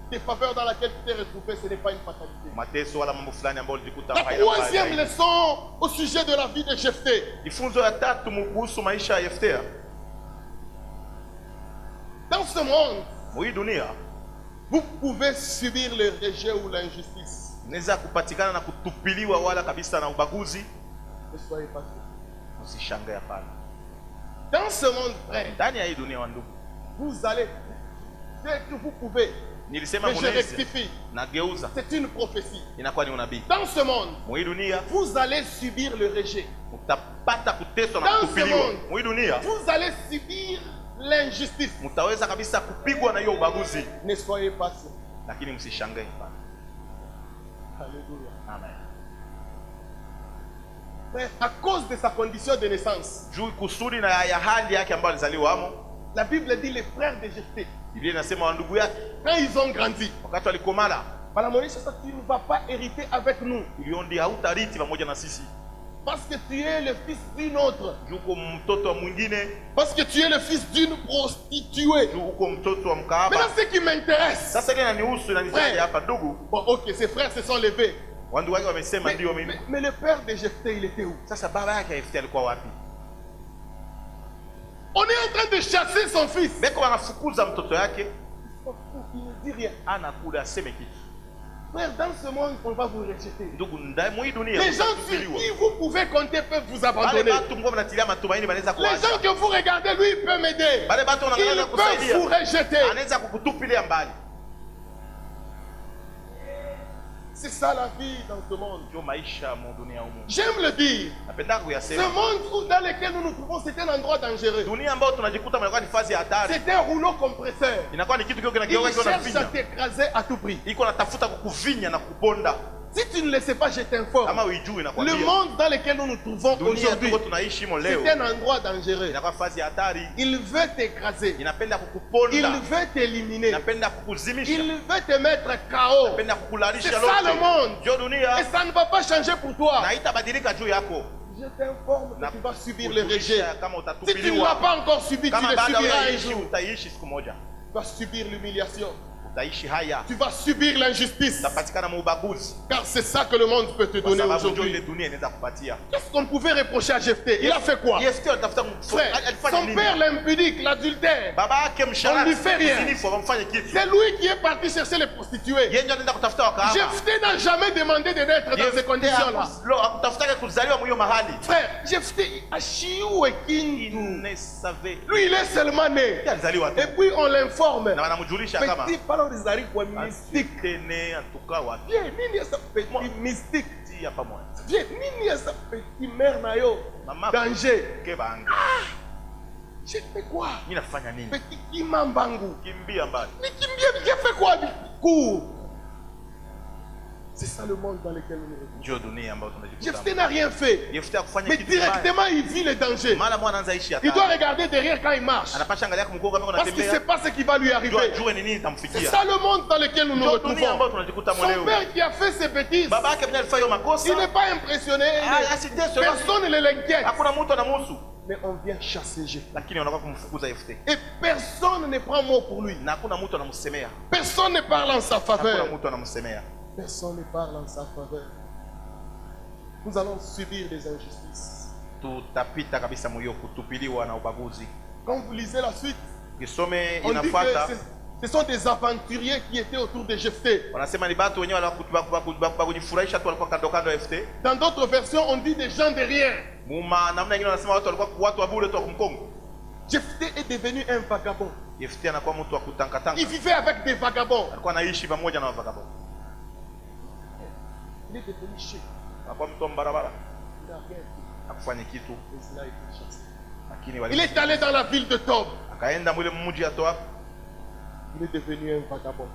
tes faveurs dans laquelle tu t'es retrouvé, ce n'est pas une fatalité. mateso wala mambo fulani ambayo ulijikuta La haina troisième mbaya. leçon au sujet de la vie de Jephthé. Jifunzo ya tatu kuhusu maisha ya Yeftea. Dans ce monde, Hii dunia vous pouvez subir le rejet ou l'injustice. inaweza kupatikana na kutupiliwa wala kabisa na ubaguzi. Ne soyez pas surpris. Usishangae hapana. Dans ce monde, frère, Ndani ya hii dunia wa ndugu, vous allez, dès que vous pouvez, nilisema mais je mwenezi rectifie, na geuza, c'est une prophétie. inakuwa ni unabii. Dans ce monde, Hii dunia vous allez subir le rejet. mtapata kuteswa na Dans ce kutupiliwa. monde. Hii dunia Vous allez subir l'injustice. mtaweza kabisa kupigwa na hiyo ubaguzi, Ne soyez pas surpris. lakini msishangae hapana. Alléluia. Amen. Mais à cause de sa condition de naissance, Juu kusudi na ya hali yake ambayo alizaliwa amo, la Bible dit les frères de Jephthé, Biblia inasema wa ndugu yake quand ils ont grandi, wakati walikomala, Balamonisha, ça tu ne vas pas hériter avec nous iliondi hautariti pamoja na sisi, parce que tu es le fils d'une autre, juu uko mtoto wa mwingine, parce que tu es le fils d'une prostituée. juu uko mtoto wa mkaaba. Maintenant, ce qui m'intéresse, Sasa ile inanihusu inanisaidi hapa ndugu. bon, ok, ses frères se sont levés, Wandugu wake wamesema ndio mimi. mais le père de Jephthé, il était où? Sasa baba yake Yeftea alikuwa wapi? On est en train de chasser son fils. Beko wanafukuza mtoto yake, Il ne dit rien. anakula aseme kitu. Frère, dans ce monde, on va vous rejeter. Ndugu, ndani mwa hii dunia Les gens sur qui vous pouvez compter peuvent vous abandonner. Les gens que vous regardez, lui, il peut m'aider. Il peut vous rejeter. C'est ça la vie dans ce monde. J'aime le dire. Ce monde dans lequel nous nous trouvons, c'est un endroit dangereux. C'est un rouleau compresseur. Il cherche à t'écraser à tout prix. Si tu ne le sais pas, je t'informe. Le monde dans lequel nous nous trouvons aujourd'hui, c'est un endroit dangereux. Il veut t'écraser. Il veut t'éliminer. Il veut te mettre KO. C'est ça le monde. Et ça ne va pas changer pour toi. Je t'informe que tu vas subir le rejet. Si tu ne l'as pas encore subi, tu le subiras un jour. Tu vas subir l'humiliation. Tu vas subir l'injustice. Car c'est ça que le monde peut te donner aujourd'hui. Qu'est-ce qu'on pouvait reprocher à Jephthé? Il a fait quoi? Frère, son père l'impudique, l'adultère, on ne lui fait rien. C'est lui qui est parti chercher les prostituées. Jephthé n'a jamais demandé de naître dans ces conditions-là. Frère, Jephthé a chiou et kindu. Lui, il est seulement né. Et puis on l'informe. Petit mystique. Viens, nini ya sa petit mystique. Viens, nini ya sa petit mère nayo. Danger. J'ai fait quoi? Petit kimambangu. J'ai fait quoi? Cours. C'est ça le monde dans lequel nous nous retrouvons. Jephthé n'a rien fait. Mais directement il vit le danger. Il doit regarder derrière quand il marche. Parce qu'il ne sait pas ce qui va lui arriver. C'est ça le monde dans lequel nous nous retrouvons. Son père qui a fait ses bêtises, il n'est pas impressionné. Personne ne l'inquiète. Mais on vient chasser Jephthé. Et personne ne prend mot pour lui. Personne ne parle en sa faveur. Personne ne parle en sa faveur. Nous allons subir des injustices. Quand vous lisez la suite, on dit que ce sont des aventuriers qui étaient autour de Jephthé. Dans d'autres versions, on dit des gens de rien. Jephthé est devenu un vagabond. Il vivait avec des vagabonds. Il est devenu chef. Il est allé dans la ville de Tob. Il est devenu un vagabond.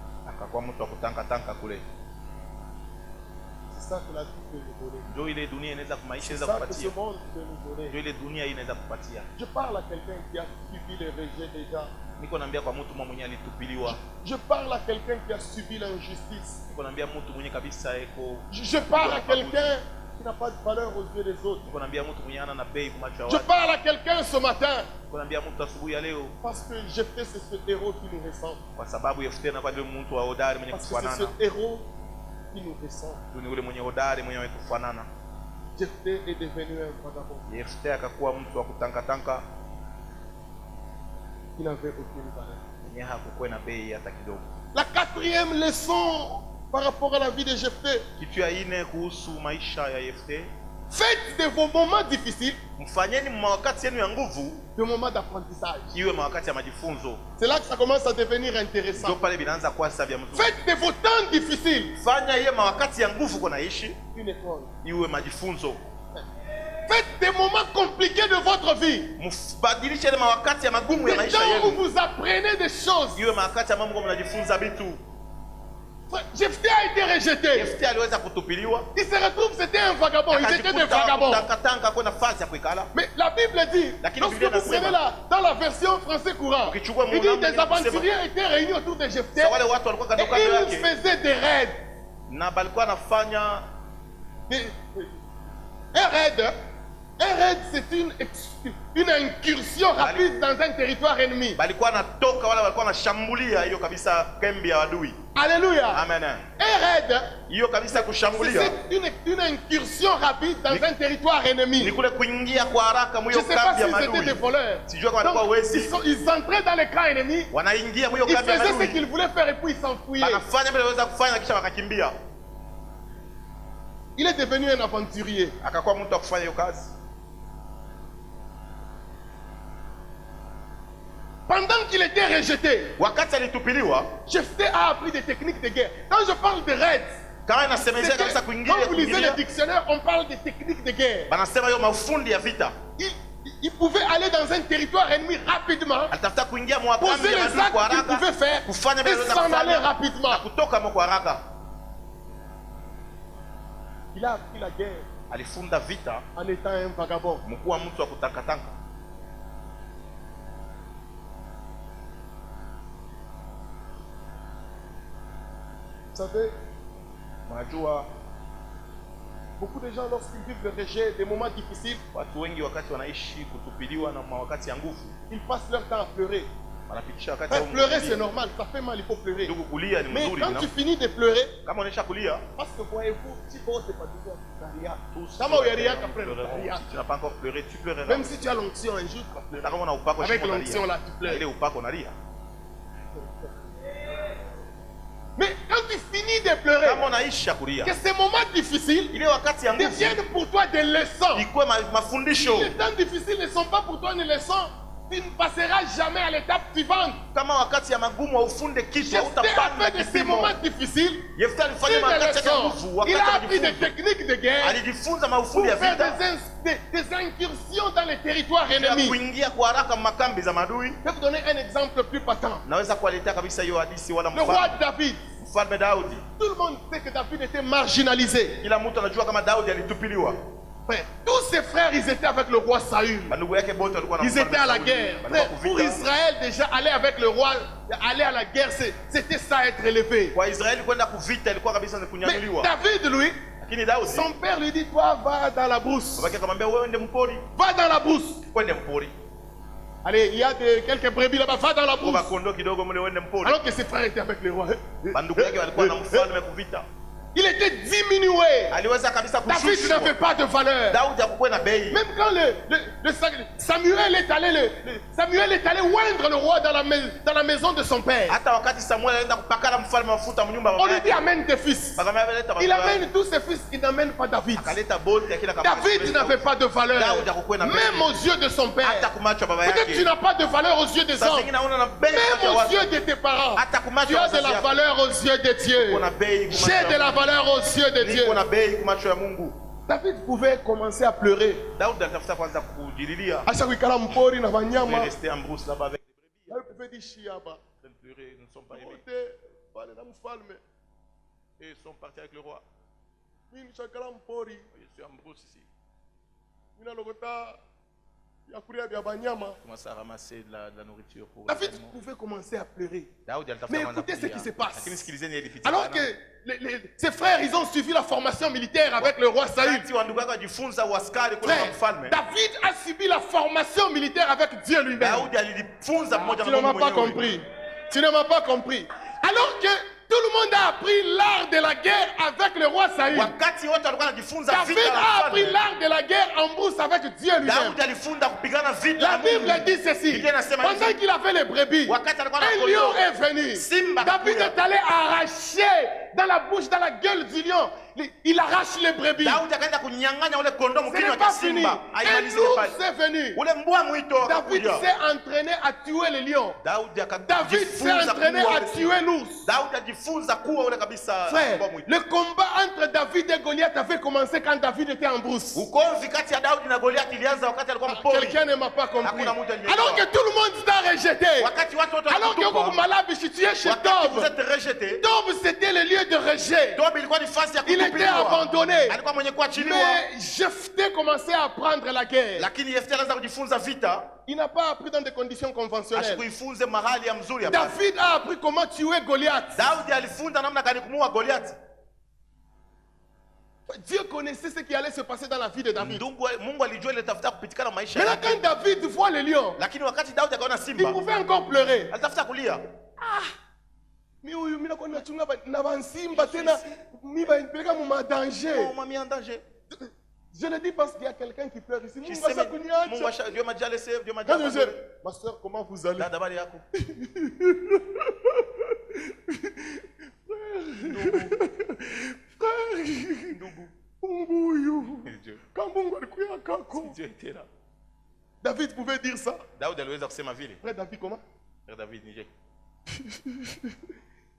C'est ça que la vie peut nous donner. C'est ça que ce monde peut nous donner. Je parle à quelqu'un qui a subi le rejet déjà. Je parle à quelqu'un qui a subi l'injustice. Je parle à quelqu'un qui n'a pas de valeur aux yeux des autres. Je parle à quelqu'un ce matin. Parce que Jephthé, c'est ce héros qui nous ressemble. Parce que c'est ce héros qui nous ressemble. Jephthé est devenu un vagabond. Il n'avait aucune valeur. La quatrième leçon par rapport à la vie de Jephthé. Faites de vos moments difficiles des moments d'apprentissage. C'est là que ça commence à devenir intéressant. Faites de vos temps difficiles une école. Faites des moments compliqués de votre vie. Des temps où vous apprenez des choses. Jephthé a été rejeté. Il se retrouve, c'était un vagabond. Ils étaient des vagabonds. Mais la Bible dit, lorsque vous prenez dans la version français courant, il dit des aventuriers étaient réunis autour de Jephthé et ils faisaient des raids. Un raid, Un raid, c'est une incursion rapide dans un territoire ennemi. Balikuwa natoka wala walikuwa nashambulia hiyo kabisa kambi ya adui. Alléluia. Amen. Un raid, Hiyo kabisa kushambulia. c'est une incursion rapide dans un territoire ennemi. Ni kule kuingia kwa haraka Je mwiyo ne sais pas kambi ya si c'était des adui. voleurs. Sijua kama walikuwa Donc, wezi. ils entraient dans les camps ennemis. Wanaingia mwiyo Ils kambi ya faisaient ce adui. qu'ils voulaient faire et puis ils s'enfuyaient. Wanafanya vile waweza kufanya kisha wakakimbia. Il est devenu un aventurier. Akakuwa mtu wa kufanya hiyo kazi. Pendant qu'il était rejeté, Wakati alitupiliwa, Jephthé a appris des techniques de guerre. Quand je parle de raids, kama inasemezea kabisa quand kuingia vous lisez kuingia. le dictionnaire, on parle des techniques de guerre. Banasema hiyo mafundi ya vita. Il pouvait aller dans un territoire ennemi rapidement, Alitafuta kuingia mwa kambi poser ya les adui actes kwa qu'il haraka. pouvait faire Kufanya vile et waweza s'en aller kufanya. rapidement. Na kutoka mwa kwa haraka. Il a appris la guerre Alifunda vita en étant un vagabond. mkuwa mtu wa kutangatanga. Vous savez, Unajua beaucoup de gens, lorsqu'ils vivent le rejet, des moments difficiles, watu wengi wakati wanaishi kutupiliwa na wakati ya nguvu ils passent leur temps à pleurer. wanapitisha wakati ya Pleurer, c'est normal, ça fait mal, il faut pleurer. Ndugu, kulia ni Mais mzuri. quand tu finis de pleurer, Kama unaisha kulia, parce que voyez-vous, si vous n'êtes pas toujours tous Kama uyaria tu après le pleureront. Si tu n'as pas encore pleuré, tu pleureras. même si tu as l'onction un jour, tu vas pleurer. Hata kama una upako Avec shimo l'onction unalia. là, tu Na ile pleures. upako unalia. Mais quand tu finis de pleurer, Kama unaisha kulia, que ces moments difficiles ile wakati ya nguvu deviennent pour toi des leçons. ikuwe mafundisho. Les temps difficiles ne sont pas pour toi une leçon. Tu ne passeras jamais à l'étape suivante. Kama wakati ya magumu ufunde kitu Jephthé a utapanda fait de ces kipimo. moments difficiles Yefuta alifanya une wakati ya leçon. nguvu, Il wakati a ya appris des majifunzo. techniques de guerre Alijifunza pour maufundi ya faire vita des incursions dans les territoires ya ennemis. kuingia kwa haraka makambi za madui. Je vais vous donner un exemple plus patent. Naweza kuwaletea kabisa hiyo hadithi wala Le roi David. mfalme Daudi. Tout le monde sait que David était marginalisé. Kila mtu anajua kama Daudi alitupiliwa. Frère, tous ses frères, ils étaient avec le roi Saül. Bandugu yake bote walikuwa na Ils mfalme étaient à la Sauli. guerre. Walikuwa Frère, pour kuvita. Israël, déjà, aller avec le roi, aller à la guerre, c'était ça, être élevé. Kwa Israeli kwenda kuvita ilikuwa kabisa ni Mais kunyanyuliwa. David, lui, Lakini Daudi son père lui dit, toi, va dans la brousse. babake akamwambia wewe ende mpori. Va dans la brousse. Kwende mpori. Allez, il y a quelques brebis là-bas, va dans la Kwa brousse. kondo kidogo mle uende mpori. Alors que ses frères étaient avec le roi. Bandugu yake walikuwa na mfalme kuvita. Il était diminué. Aliweza kabisa David kushushwa. n'avait pas de valeur. Daudi hakukuwa na bei. Même quand Samuel est allé, Samuel est allé oindre le roi dans la maison de son père. Hata wakati Samuel alienda kupakala mfalme mafuta mnyumba On baba lui dit yake. amène tes fils. Akamwambia leta Il baba. amène tous ses fils, il n'amène pas David. Akaleta boti ya kila David n'avait pas de valeur. Daudi hakukuwa na bei. Même aux yeux de son père. Hata kumacho baba Peut-être yake. tu n'as pas de valeur aux yeux des Sasa hommes. zingine hauna na bei Même kati ya aux watu. yeux de tes parents. Hata kumacho Tu as de wazazi la yako. valeur aux yeux de Dieu. Kuna bei kumacho J'ai ya de la Mungu. valeur aux yeux de Dieu. Niko na bei kumacho ya Mungu. David pouvait commencer à pleurer. Daudi alitafuta kwanza kujililia. Acha kuikala mpori na Il wanyama. est resté en brousse là-bas avec les brebis. Il pouvait dire shiaba. Ils pleuraient, ils ne sont pas aimés. Wote wale na mfalme. Et ils sont partis avec le roi. Mimi nishakala mpori. Je suis en brousse ici. Mina logota ya kuria vya banyama. Je commence à ramasser de la nourriture pour les David animaux. pouvait commencer à pleurer. Daudi alitafuta Mais kwanza écoutez ce kulia. qui se passe. Lakini sikilizeni ile picha. Alors que ses frères, ils ont suivi la formation militaire avec le roi Saül. Wakati wa ndugu yake wajifunza uaskari kule kwa Frère, mfalme. David a subi la formation militaire avec Dieu lui-même. Daudi alijifunza pamoja Tu na ne m'as Mungu pas mwenyewe. compris. Tu ne m'as pas compris. Alors que tout le monde a appris l'art de la guerre avec le roi Saül. Wakati wote walikuwa wanajifunza David vita na a appris mfalme. l'art de la guerre en brousse avec Dieu lui-même. Daudi alifunza kupigana vita La na Mungu. Bible dit ceci. Biblia inasema hivi. Pendant qu'il avait les brebis, Wakati alikuwa na un lion kondoo, est venu. Simba David akakuja. est allé arracher dans la bouche, dans la gueule du lion. Il arrache les brebis. Daudi akaenda kunyang'anya ule kondoo Ce mkinywa n'est cha pas fini. simba. Un Haimalizike ours pale. est venu. Ule mbwa mwito David akakuja. s'est entraîné à tuer les lions. Daudi David s'est akajifunza entraîné kuua à ule tuer l'ours. Daudi ajifunza kuwa ule kabisa Frère, mbwa mwito. le combat entre David et Goliath avait commencé quand David était en brousse. Ugomvi kati ya Daudi na Goliathi ilianza wakati alikuwa mpori. Quelqu'un ne m'a pas compris. Hakuna mtu aliyeelewa. Alors que tout le monde t'a rejeté. Wakati watu wote Alors que walikutupa, Hugo Malabishi, tu es chez wakati vous Tob. êtes rejeté, Tob, c'était le lieu de rejet. Tobi ilikuwa ni fasi ya Il était kutupiliwa. abandonné. Alikuwa mwenye kuachiliwa. Mais Jephthé commençait à apprendre la guerre. Lakini Yefuta alianza kujifunza vita, Il n'a pas appris dans des conditions conventionnelles. asikuifunze mahali ya mzuri hapa. David a appris comment tuer Goliath. Daudi alifunza namna gani kumuua Goliathi. Dieu connaissait ce qui allait se passer dans la vie de David. Mungu alijua ile tafuta kupitika na maisha Maintenant, yake. quand David voit le lion, Lakini wakati Daudi akaona il simba, pouvait encore pleurer. alitafuta kulia. Mais oui, mimi nakuwa nachunga na bansimba tena, mimi banipeleka mu danger. On m'a mis en danger. Je le dis parce qu'il y a quelqu'un qui pleure ici. Je Mungu sais, mais asakuniacha. Dieu m'a déjà laissé, Dieu m'a Quand déjà je abandonné. dis, ma soeur, comment vous allez? Dada, habari yako? Frère, Ndugu. Mungu, Dieu. quand Mungu alikuya kako. Dieu était là. David pouvait dire ça. Daudi aliweza kusema vile. Frère David, comment? Frère David, nije.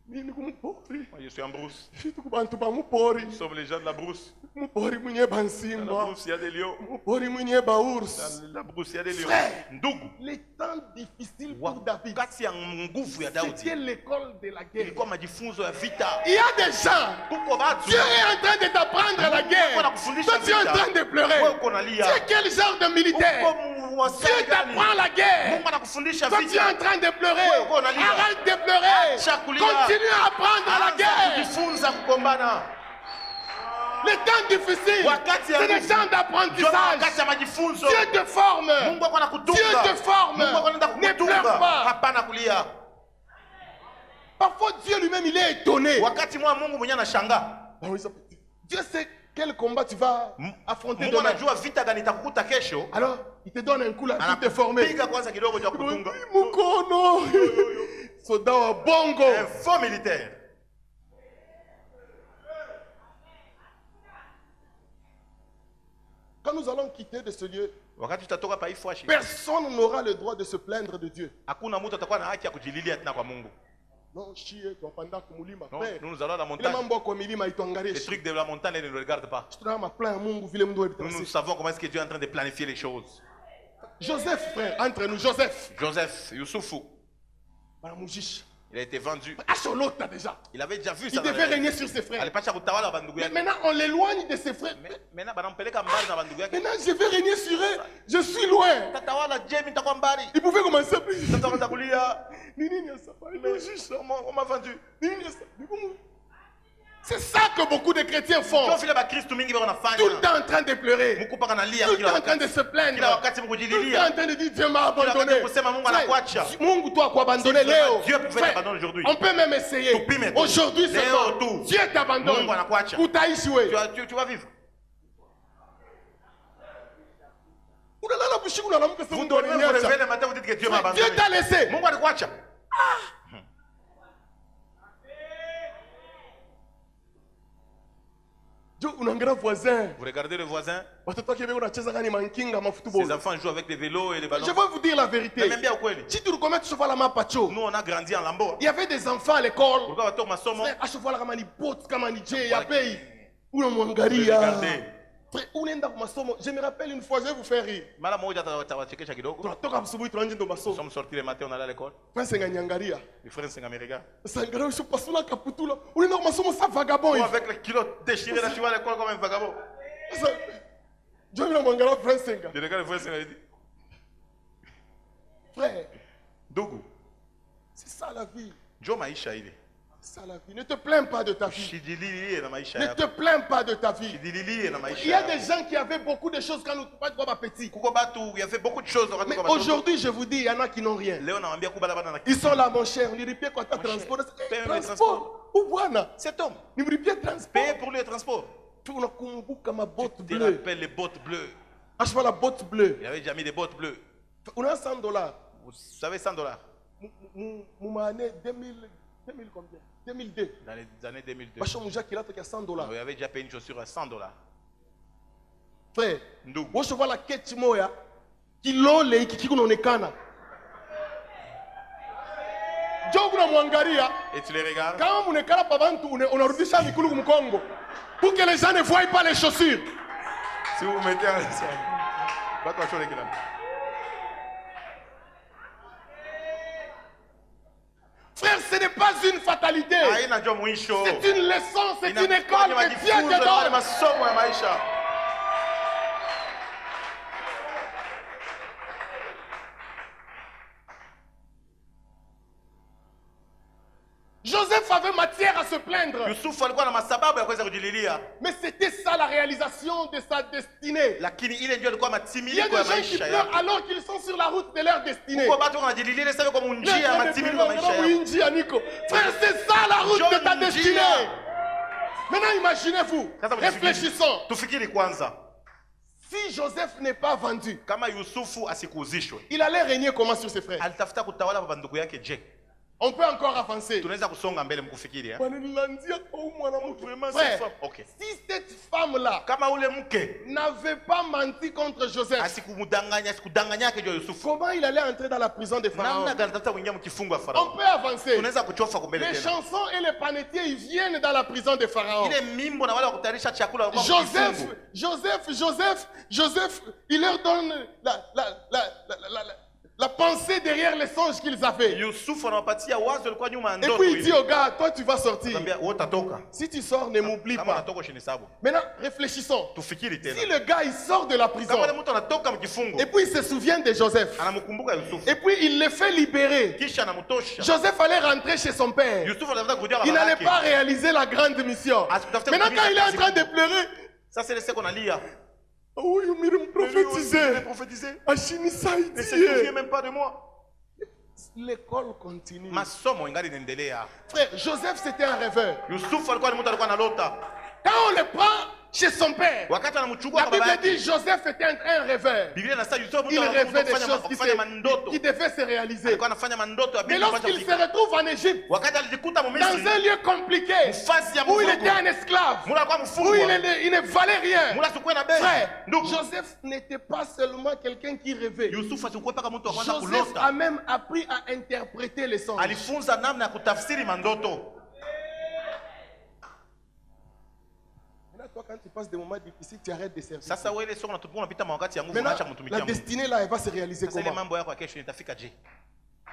Mimi kumupori. Moi, je suis en brousse. Tukubantu ba mupori. Nous sommes les gens de la brousse. Mupori mwenye Dans la bansimba. brousse, il y a des lions. Mupori mwenye baours. Dans la brousse, il y a des lions. Frère. Ndugu. Les temps difficiles pour David. Wakati ya nguvu ya C'était Daudi. l'école de la guerre. Ilikuwa majifunzo ya vita. Il y a des gens. Kuko watu. Dieu est en train de t'apprendre la guerre. Toi, tu es en train de pleurer. Wewe uko nalia. Tu es quel genre de militaire? Dieu t'apprend la guerre. Mungu anakufundisha Toi, tu es vita. en train de pleurer. Wewe uko nalia. Arrête de pleurer. Acha kulia. Continue à apprendre la Anza guerre. kujifunza kugombana. Les temps difficiles, Wakati ya c'est des nguvu. temps Ndio d'apprentissage. wakati ya majifunzo. Dieu te forme. Mungu ako anakutunga. Dieu te forme. Mungu ako anaenda Ne kukutunga. pleure pas. Hapana kulia. Parfois, Dieu lui-même, il est étonné. Wakati mwa Mungu mwenyewe anashangaa. Dieu sait quel combat tu vas affronter Mungu demain. anajua vita gani itakukuta kesho. Alors, il te donne un coup là, tu te formé. Anapiga kwanza kidogo cha kutunga. Mukono. Soldat wa bongo. Un faux militaire. Quand nous allons quitter de ce lieu, Wakati tutatoka pa hii fwashi. personne n'aura le droit de se plaindre de Dieu. Hakuna mtu atakuwa na haki ya kujililia tena kwa Mungu. Non, chie, twapanda kumulima. Non, Père, nous allons à la ile montagne. mambo kwa milima ituangalie. Les trucs de la montagne ne nous regardent pas. Tuna maplan Mungu vile mtu Nous savons comment est-ce que Dieu est en train de planifier les choses. Joseph, frère, entre nous, Joseph. Joseph, Youssoufou, Banamujisha. il a été vendu. Acholota déjà. Il avait déjà vu Il ça. devait régner sur ses frères. Alipasha kutawala bandugu Mais yake. maintenant, on l'éloigne de ses frères. Maintenant banampeleka mbali na bandugu yake. Maintenant, je vais régner sur eux. Je suis loin. Tatawala je nitakuwa mbali. Il pouvait commencer à prier. Tataanza kulia. Nini ni ça? On m'a vendu. Nini ni ça? C'est ça que beaucoup de chrétiens font. Ndio vile bakristo mingi bako nafanya. Tout le temps en train de pleurer. Mkupa kanalia Tout le kila temps en train wakati. de se plaindre. Kila wakati Tout le temps mkujililia. en train de dire Dieu m'a Kila abandonné. wakati kusema Mungu anakuacha. Mungu toi quoi abandonné Si vraiment Léo. Dieu pouvait Frère, t'abandonner aujourd'hui. on peut même essayer. Tupime tu. Aujourd'hui Léo seulement. tu. Dieu t'abandonne. Mungu anakuacha. Utaishi wewe. Tu vas vivre. Unalala bushiku unalamuka sasa Vous Mungu devez vous aliniacha. réveiller le matin, vous dites que Dieu m'a Dieu abandonné. t'a laissé. Mungu alikuacha. Dieu unaangalia voisin. Vous regardez le voisin, Watoto wake bego unacheza gani mankinga ses mafootball. enfants jouent avec des vélos et des ballons. Je vais vous dire la Mais vérité. même bien ukweli. Si tu recommences à cheval la mapacho. Nous on a grandi en Lambo. Il y avait des enfants à l'école. Pourquoi watoto masomo? À cheval kama ni bot kama ni J ya pay. Vous Unamwangalia. regardez. Frère, unaenda kwa masomo. Je me rappelle une fois, je vais vous faire rire. Mara moja tawachekesha kidogo. Tunatoka asubuhi tunaenda ndo Nous masomo. sommes sortis le matin, on allait à l'école. Prince nganyangaria. Les frères s'engaméréga. Sangaria usho pasula kaputula. Unaenda kwa masomo sa vagabond. Ou avec les kilos déchirés, là tu vas à l'école comme un vagabond. Sasa Dieu m'a mangala Prince Senga. Je regarde les frères s'engaméréga. Frère, Dougou, c'est ça la vie. Joe maisha ile. C'est ça la vie. Ne te plains pas de ta vie. Shidilili na maisha Ne yako. te plains pas de ta vie. Shidilili na maisha Il y a yako. des gens qui avaient beaucoup de choses quand nous pas de petits. Kuko batu, il y avait beaucoup de choses. Mais aujourd'hui, je vous dis, il y en a qui n'ont rien. Léon a envie kubala bana na Ils sont là, mon cher. On dit, quoi, t'as transport. Paye le Transport. Où voilà? cet homme. Ni mlipia transport. Payé pour le transport. Tu unakumbuka ma botte Tu te bleue. rappelles les bottes bleues. Acheva la botte bleue. Il avait déjà mis des bottes bleues. On a $100. Vous savez, $100. Moumane 2000 combien? 2002. Dans les années 2002. Bacho Mouja qui a fait $100. Il avait déjà payé une chaussure à $100. Frère, Ndugu. moi je vois la quête moya qui lole qui kunaonekana. Jobu na mwangalia. Et tu les regardes. Kama munekala pa bantu unarudisha mikulu kumkongo. Pour que les gens ne voient pas les chaussures. Si vous mettez un... Pas quoi chose là. Frère, ce n'est pas une fatalité. Haina jua mwisho. C'est une leçon, c'est une Inakuwa école ni que Dieu majifunzo te ya donne. masomo ya maisha. Joseph avait matière à se plaindre. Yusufu alikuwa na masababu ya kuweza kujililia, Mais c'était ça la réalisation de sa destinée. lakini ile ndio ilikuwa Il y a matimiliko des ya gens qui maisha pleurent yake. alors qu'ils sont sur la route de leur destinée. Kwa watu wanajililia ile sababu kwa njia ya matimiliko ya maisha yao. Frère, c'est ça la route de ta John destinée. Njia. Maintenant, imaginez-vous, réfléchissons. Tufikiri kwanza, Si Joseph n'est pas vendu, kama Yusufu asikuzishwe, il allait régner comment sur ses frères? alitafuta kutawala kwa bandugu yake. Je, On peut encore avancer. tunaweza kusonga mbele mkufikiri Frère, okay. si cette femme-là Kama ule mke n'avait pas menti contre Joseph, asikudanganyake juu ya Yusufu, comment il allait entrer dans la prison de Pharaon? namna gani tafuta kuingia mkifungo ya On Farao? peut avancer. Tunaweza kuchofa kumbele Les tena. chansons et les panetiers, ils viennent dans la prison de Pharaon. Ile mimbo na wale wa kutayarisha chakula walikuwa mkifungo. Joseph, il leur donne la pensée derrière les songes qu'ils avaient. Yusufu anawapatia wazo lilikuwa nyuma ya Et ndoto puis il dit ile. au gars, toi tu vas sortir. Anambia wewe utatoka. Si tu sors, ne m'oublie Kama pas. unatoka usinisabu. Maintenant, réfléchissons. Tufikiri tena. Si le gars il sort de la prison, Kama mtu anatoka mkifungo, et puis il se souvient de Joseph, anamkumbuka Yusufu. et puis il le fait libérer, Kisha anamtosha. Joseph allait rentrer chez son père. Yusufu anataka kurudia Il baba n'allait yake. pas réaliser la grande mission. Maintenant, quand il est en train de pleurer, Sasa ile siku analia. oui, il me prophétisait. Prophétisé. Ashinisa Ne se souvient idiye. même pas de moi. L'école continue. Masomo ingali inaendelea. Frère, Joseph c'était un rêveur. Yusufu alikuwa ni mtu alikuwa analota. Quand on le prend chez son père, Wakati anamchukua la kwa baba Bible dit yake. Joseph était un rêveur. Biblia inasema Yusufu mtu Il alikuwa rêvait des anafanya choses mandoto. qui devaient se réaliser. Alikuwa anafanya mandoto ya Mais bibi lorsqu'il se retrouve en Égypte, wakati alijikuta dans Misri, un lieu compliqué, mfasi ya où il mfungo. était un esclave, Mula alikuwa où mfungwa. il ne valait rien. Mula sikuwa na bei. Frère, Ndugu, Joseph n'était pas seulement quelqu'un qui rêvait. Yusufu asikuwa paka mtu wa kwanza Joseph a kulota. même appris à interpréter les songes. Alifunza namna ya kutafsiri mandoto. Maintenant, toi, quand tu passes des moments difficiles, tu arrêtes de servir. Sasa wewe ile soko unatupa unapita wakati ya nguvu Maintenant, unaacha mtumikia la Mungu. destinée là, elle va se réaliser Sasa ile comment? mambo yako ya kesho itafika je?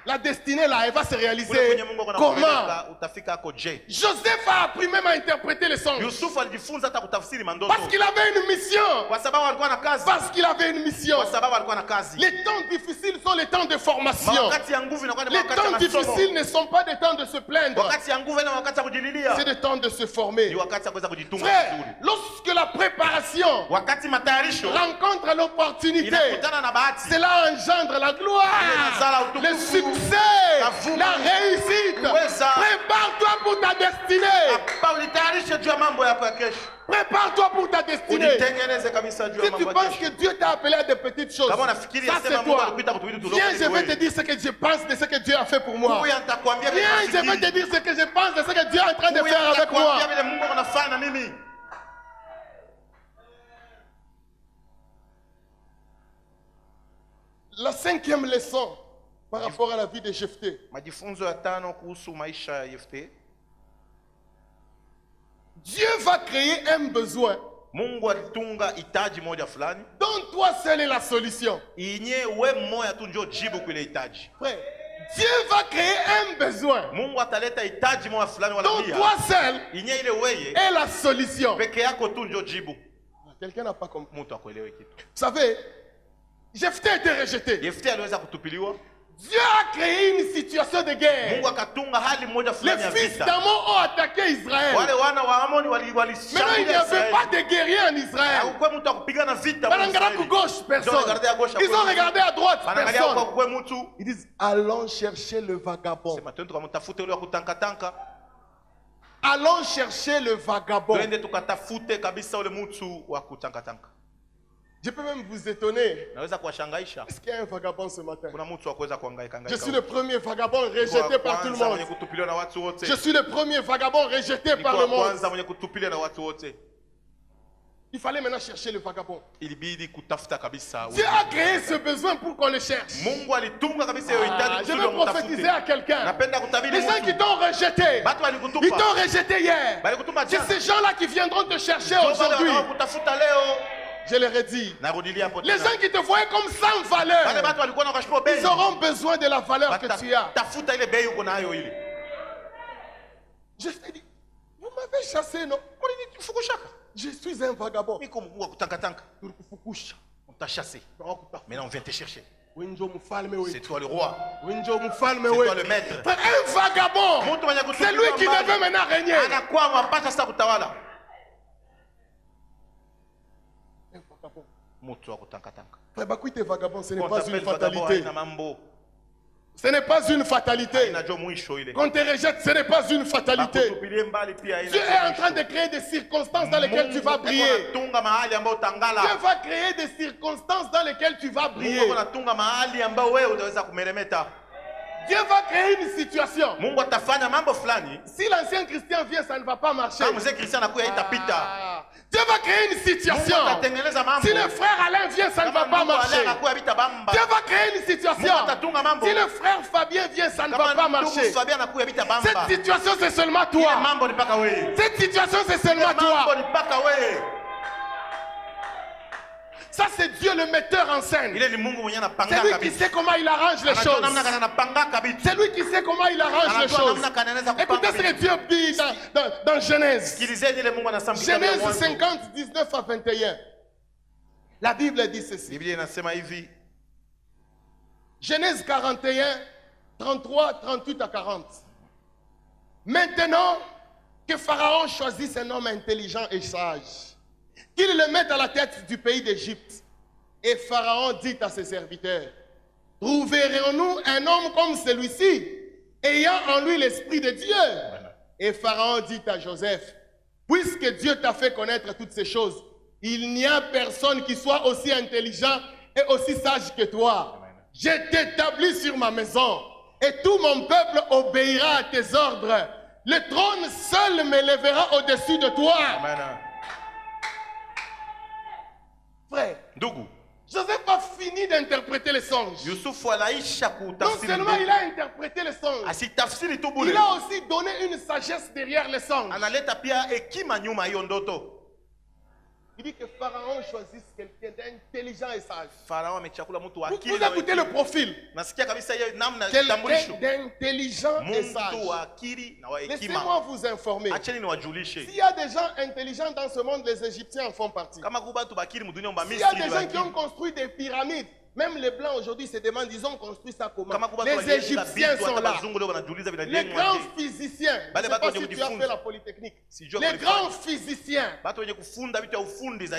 La destinée là, elle va se Kule réaliser kwenye Mungu ako comment? anakupeleka utafika hako je? Joseph a appris même à interpréter les songes. Yusufu alijifunza hata kutafsiri mandoto. Parce qu'il avait une mission. Kwa sababu alikuwa na kazi. Parce qu'il avait une mission. Kwa sababu alikuwa na kazi. Les temps difficiles sont les temps de formation. Wakati ya nguvu inakuwa ni Les wakati ya temps masomo. difficiles ne sont pas des temps de se plaindre. Wakati ya nguvu ni wakati ya kujililia. C'est des temps de se former. Ni wakati ya kuweza kujitunga Frère, vizuri. lorsque la préparation Wakati matayarisho rencontre l'opportunité, inakutana na bahati. cela engendre la gloire, le succès, la réussite. Prépare-toi pour ta destinée. Hapa ulitayarishe juu ya mambo yako ya kesho. Prépare-toi pour ta destinée. Ujitengeneze kabisa juu ya Si tu mambo ya penses kesho. que Dieu t'a appelé à de petites choses, Kama unafikiri ça yasema c'est Mungu toi. alikuita kutu vitu tudogo Viens, ni je vais wewe. te dire ce que je pense de ce que Dieu a fait pour moi. Huyu nitakwambia vile Viens, je vais nafikiri. te dire ce que je pense de ce que Dieu est en train de Huyu faire avec moi. nitakwambia vile Mungu anafanya na mimi. La cinquième leçon par rapport à la vie de Jephthé. Majifunzo ya tano kuhusu maisha ya Yefte. Dieu va créer un besoin Mungu alitunga hitaji moja fulani. dont toi seul est la solution. Inye we mmoja tu ndio jibu kwa ile hitaji. Frère, Dieu va créer un besoin Mungu ataleta hitaji moja fulani wala dont pia. toi seul Inye ile weye est la solution. peke yako tu ndio jibu. Quelqu'un n'a pas compris. Mtu akuelewe kitu. Vous savez, Jephthé a été rejeté. Yefte aliweza kutupiliwa. Dieu a créé une situation de guerre. Mungu akatunga hali moja Les fulani ya fils vita. d'Amon ont attaqué Israël. Wale wana wa Amoni Maintenant, il n'y walishambulia avait Israeli. pas de guerriers en Israël. Hakukuwa mtu akupigana vita. Ils regardent à gauche, personne. Ils ont regardé à gauche, Ils ont regardé à droite, Wanaangalia personne. kwa kuwe mtu. Ils disent, allons chercher le vagabond. Sema twende tukamtafute yule wa kutankatanka. Allons chercher le vagabond. Twende tukatafute kabisa yule mtu wa kutankatanka. Je peux même vous étonner. Naweza kuwashangaisha. Est-ce qu'il y a un vagabond ce matin? Kuna mtu wa kuweza kuhangaika Je suis le premier vagabond rejeté par tout le monde. Mwenye kutupiliwa na watu wote. Je suis le premier vagabond rejeté par le Niko monde. kwanza mwenye kutupiliwa na watu wote. Il fallait maintenant chercher le vagabond. Ilibidi kutafuta kabisa. Dieu a créé ce besoin pour qu'on le cherche. Mungu alitunga kabisa hiyo hitaji Je kusudi veux prophétiser wamtafute. à quelqu'un. Napenda kutabiri Les gens qui mtu. t'ont rejeté, Watu ils walikutupa. t'ont rejeté hier. Walikutuma C'est jana. ces gens-là qui viendront te chercher Ndio wale aujourd'hui. wanaokutafuta leo. Je leur ai dit. Narudilia hapo Les tena. gens qui te voyaient comme sans Wale valeur, watu walikuwa na kashpo bei. ils auront besoin de la valeur que tu as. Tafuta ile bei uko nayo ile. Je t'ai dit, vous m'avez chassé, non? Ulinifukushaka. Je suis un vagabond. Niko mkuu wa kutankatanka. Tulikufukusha. On t'a chassé. Maintenant on vient te chercher. C'est toi le roi. C'est C'est toi le maître. Un vagabond, c'est lui qui devait maintenant régner. Frère Bakoui, vagabond, ce n'est pas une fatalité. Ce n'est pas une fatalité. Quand tu rejettes, ce n'est pas une fatalité. Dieu est en train de créer des circonstances dans lesquelles tu vas briller. Dieu va créer des circonstances dans lesquelles tu vas briller. Dieu va créer une situation. Si l'ancien Christian vient, ça ne va pas marcher. Dieu va créer une situation. Si le frère Alain vient, ça ne va pas marcher. Dieu va créer une situation. Si le frère Fabien vient, ça ne va pas marcher. Cette situation, c'est seulement toi. Cette situation, c'est seulement toi. Ça, c'est Dieu le metteur en scène. C'est lui qui sait comment il arrange les choses. C'est lui qui sait comment il arrange les choses. Écoutez ce que Dieu dit dans Genèse. Genèse 50, 19 à 21. La Bible dit ceci. Genèse 41, 33, 38 à 40. Maintenant que Pharaon choisisse un homme intelligent et sage, qu'il le mette à la tête du pays d'Égypte. Et Pharaon dit à ses serviteurs, trouverons-nous un homme comme celui-ci, ayant en lui l'esprit de Dieu? Et Pharaon dit à Joseph, puisque Dieu t'a fait connaître toutes ces choses, il n'y a personne qui soit aussi intelligent et aussi sage que toi. Je t'établis sur ma maison, et tout mon peuple obéira à tes ordres. Le trône seul m'élèvera au-dessus de toi. Amen. Frère, Joseph a fini d'interpréter les songes. Non seulement il a interprété les songes, il a aussi donné une sagesse derrière les songes. Il dit que Pharaon choisisse quelqu'un d'intelligent et sage. Vous écoutez le profil. Quelqu'un d'intelligent et sage. Laissez-moi vous informer. S'il y a des gens intelligents dans ce monde, les Égyptiens en font partie. S'il y a des gens qui ont construit des pyramides, même les Blancs aujourd'hui se demandent, ils ont construit ça comment? Les Égyptiens sont là. Les grands physiciens, je ne sais pas si tu as fait la Polytechnique. Les grands physiciens,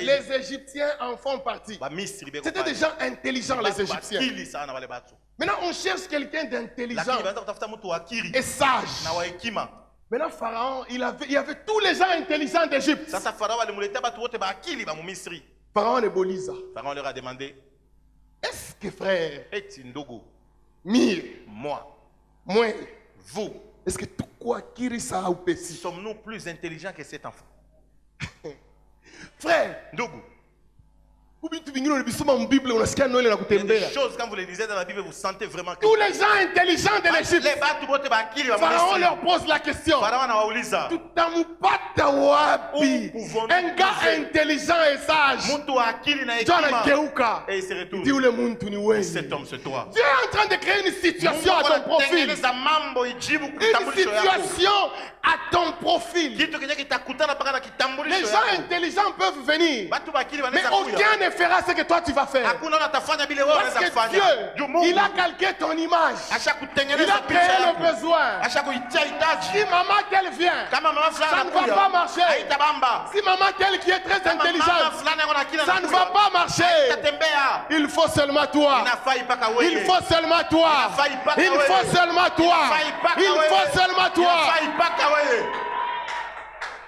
les Égyptiens en font partie. C'était des gens intelligents, les Égyptiens. Maintenant, on cherche quelqu'un d'intelligent et sage. Maintenant, Pharaon, il y avait tous les gens intelligents d'Égypte. Pharaon est Bolisa. Pharaon leur a demandé, est-ce que frère, Mire, moi, vous, est-ce que tout quoi qui ça ou pessi? Sommes-nous plus intelligents que cet enfant? Frère, Ndogo. des choses, quand vous les lisez dans la Bible, vous sentez vraiment que tous les gens intelligents de l'Égypte, Pharaon leur pose la question. Un gars intelligent et sage, et il se retourne. Cet homme, c'est toi. Dieu est en train de créer une situation à ton profil. Une situation à ton profil. Les gens intelligents peuvent venir, mais aucun ne fera ce que toi tu vas faire. Parce que Dieu, il a calqué ton image. Il a créé le besoin. Si maman telle vient, ça ne va pas marcher. Si maman telle qui est très intelligente, ça ne va pas marcher. Il faut seulement toi. Il faut seulement toi. Il faut seulement toi. Il faut seulement toi.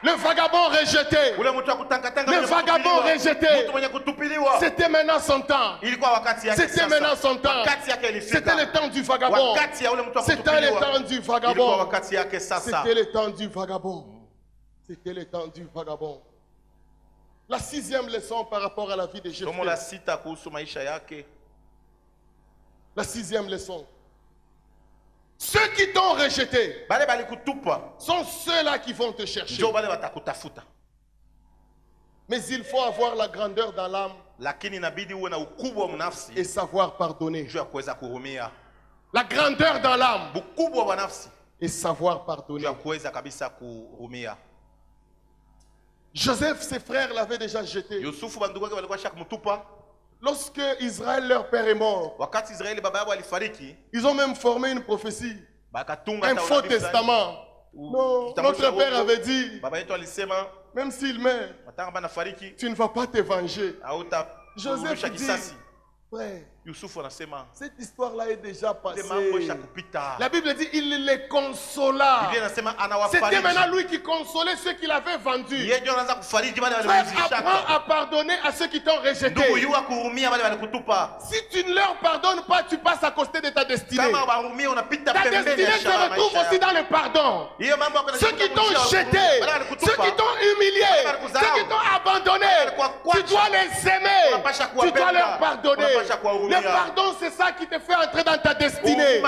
Le vagabond rejeté. Le vagabond rejeté. C'était maintenant son temps. C'était maintenant son temps. C'était le temps du vagabond. C'était le temps du vagabond. C'était le temps du vagabond. C'était le temps du vagabond. La sixième leçon par rapport à la vie de Jésus. La sixième leçon. Ceux qui t'ont rejeté sont ceux-là qui vont te chercher. Mais il faut avoir la grandeur dans l'âme et savoir pardonner. La grandeur dans l'âme et savoir pardonner. Joseph, ses frères l'avaient déjà jeté. Lorsque Israël, leur père, est mort, wakati Israeli baba yao alifariki, ils ont même formé une prophétie, bakatunga un hata faux unabii fulani. testament. Non, Kitambo cha notre père uongo. avait dit, Baba yetu alisema même s'il meurt, watanga bana fariki tu ne vas pas te venger. hauta Joseph kurudisha dit, kisasi. frère, Yusufu anasema cette histoire-là est déjà passée. ile mambo ishakupita. La Bible dit, il les consola. Biblia inasema C'était anawafariji. maintenant lui qui consolait ceux qu'il avait vendus. Yeye ndio anaanza kufariji wale Frère, waliozishaka. apprends à pardonner à ceux qui t'ont rejeté. Ndugu yua kuhurumia wale walikutupa. Si tu ne leur pardonnes pas, tu passes à côté de ta destinée. Kama wahurumia unapita Ta pembeni destinée ya se shamba retrouve maisha. aussi dans le pardon. Hiyo mambo yako Ceux qui t'ont jeté, ceux qui t'ont humilié, ceux qui t'ont abandonné, tu dois les aimer, tu dois leur pardonner. Le pardon, c'est ça qui te fait entrer dans ta destinée.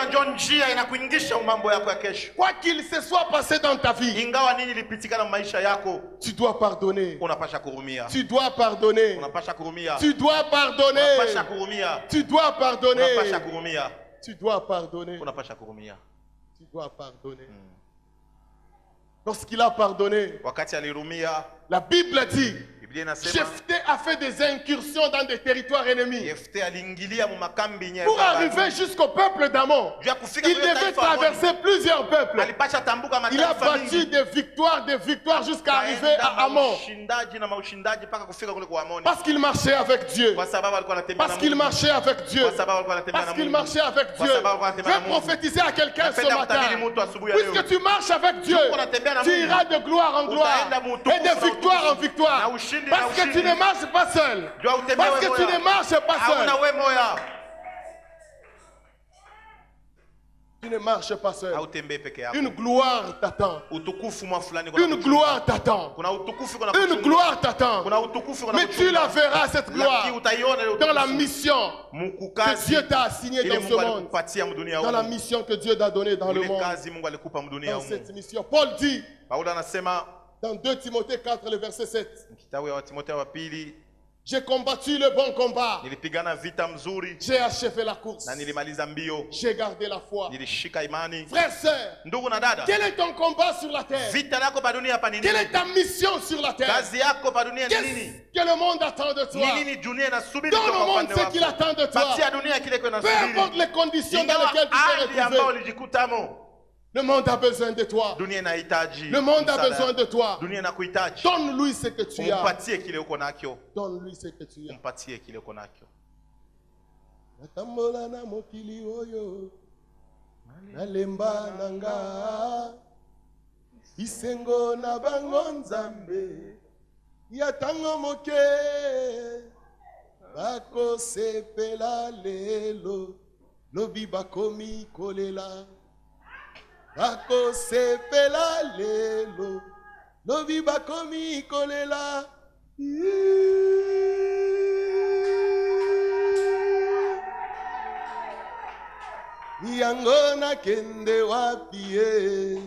Quoi qu'il se soit passé dans ta vie, Ingawa nini ilipitikana maisha yako, tu dois pardonner. unapasha kurumia. Tu dois pardonner. Unapasha kurumia. Tu dois pardonner. Unapasha kurumia. Tu dois pardonner. Unapasha kurumia. Tu dois pardonner. Unapasha kurumia. Tu dois pardonner. Lorsqu'il a pardonné, Wakati alirumia, la Bible dit, Biblia inasema Jephthé a fait des incursions dans des territoires ennemis. Yefthe aliingilia mu makambi yenye Pour arriver jusqu'au peuple d'Amon, Juu ya kufika il kwenye devait taifa la traverser plusieurs peuples. alipasha tambuka Il a mataifa battu mingi. des victoires jusqu'à arriver Kaenda à Amon. maushindaji na maushindaji mpaka kufika kule kwa Amoni. Parce qu'il marchait avec Dieu. Kwa sababu alikuwa anatembea Parce na qu'il Mungu. marchait avec Dieu. Kwa sababu alikuwa anatembea na Parce qu'il Mungu. marchait avec Kwa Dieu. sababu alikuwa Je anatembea na vais Mungu. prophétiser à quelqu'un ce Napenda matin. kutabiri mtu asubuhi ya leo. Puisque tu marches avec Dieu, unatembea na tu Mungu. iras de gloire en gloire Utaenda mu et utukufu de na victoire en utukufu. victoire. Na ushindi Parce na que tu ushindi. ne marches pas seul. Jua utembea Parce que wewe tu moya. ne marches pas seul. Hauna wewe moya. Tu ne marches pas seul. Hautembei peke yako. Une gloire t'attend. Utukufu mwa fulani kuna Une kuchunga. gloire t'attend. Kuna utukufu kuna Une kuchunga. gloire t'attend. Kuna utukufu kuna Mais tu la verras, cette gloire, Lakini utaiona ile dans la utukufu. mission que Mukukazi. Dieu t'a assignée Ile dans ce Mungu monde. alikupatia mdunia Dans la huu. mission que Dieu t'a donnée dans le Ile monde. kazi Mungu alikupa mdunia Dans huu. cette mission. Paul dit Paulo anasema dans 2 Timothée 4, le verset 7. kitabu ya Timotheo wa pili, J'ai combattu le bon combat. nilipigana vita mzuri J'ai achevé la course. na nilimaliza mbio, J'ai gardé la foi. nilishika imani. Frères, sœurs, Ndugu na dada, quel est ton combat sur la terre? vita lako pa dunia hapa ni Quelle nini? est ta mission sur la terre? Kazi yako pa dunia ni Qu'est-ce nini? que le monde attend de toi? Ni nini dunia inasubiri Donne kutoka au monde upande ce wako? qu'il attend de toi. Patia dunia kile kwa Peu importe inasubiri. les conditions dans Ingawa lesquelles tu hali t'es ambayo retrouvé. ulijikutamo, Le monde a besoin de toi. dunia inahitaji. Le monde a msaada. besoin de toi. Dunia inakuhitaji. Donne-lui ce que tu as. Umpatie kile uko nakyo. Donne-lui ce que tu as. Umpatie kile uko nakyo. Natambola na mokili oyo nalemba nanga isengo na bango nzambe ya tango moke bakosepela lelo lobi bakomi kolela bakosepela lelo lobi bakomi kolela. Yango nakende wapi ye,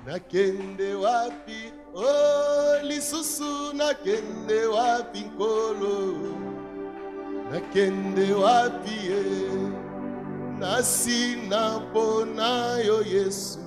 nakende wapi, oh lisusu nakende wapi nkolo, nakende wapi ye, nasi napona yo Yesu.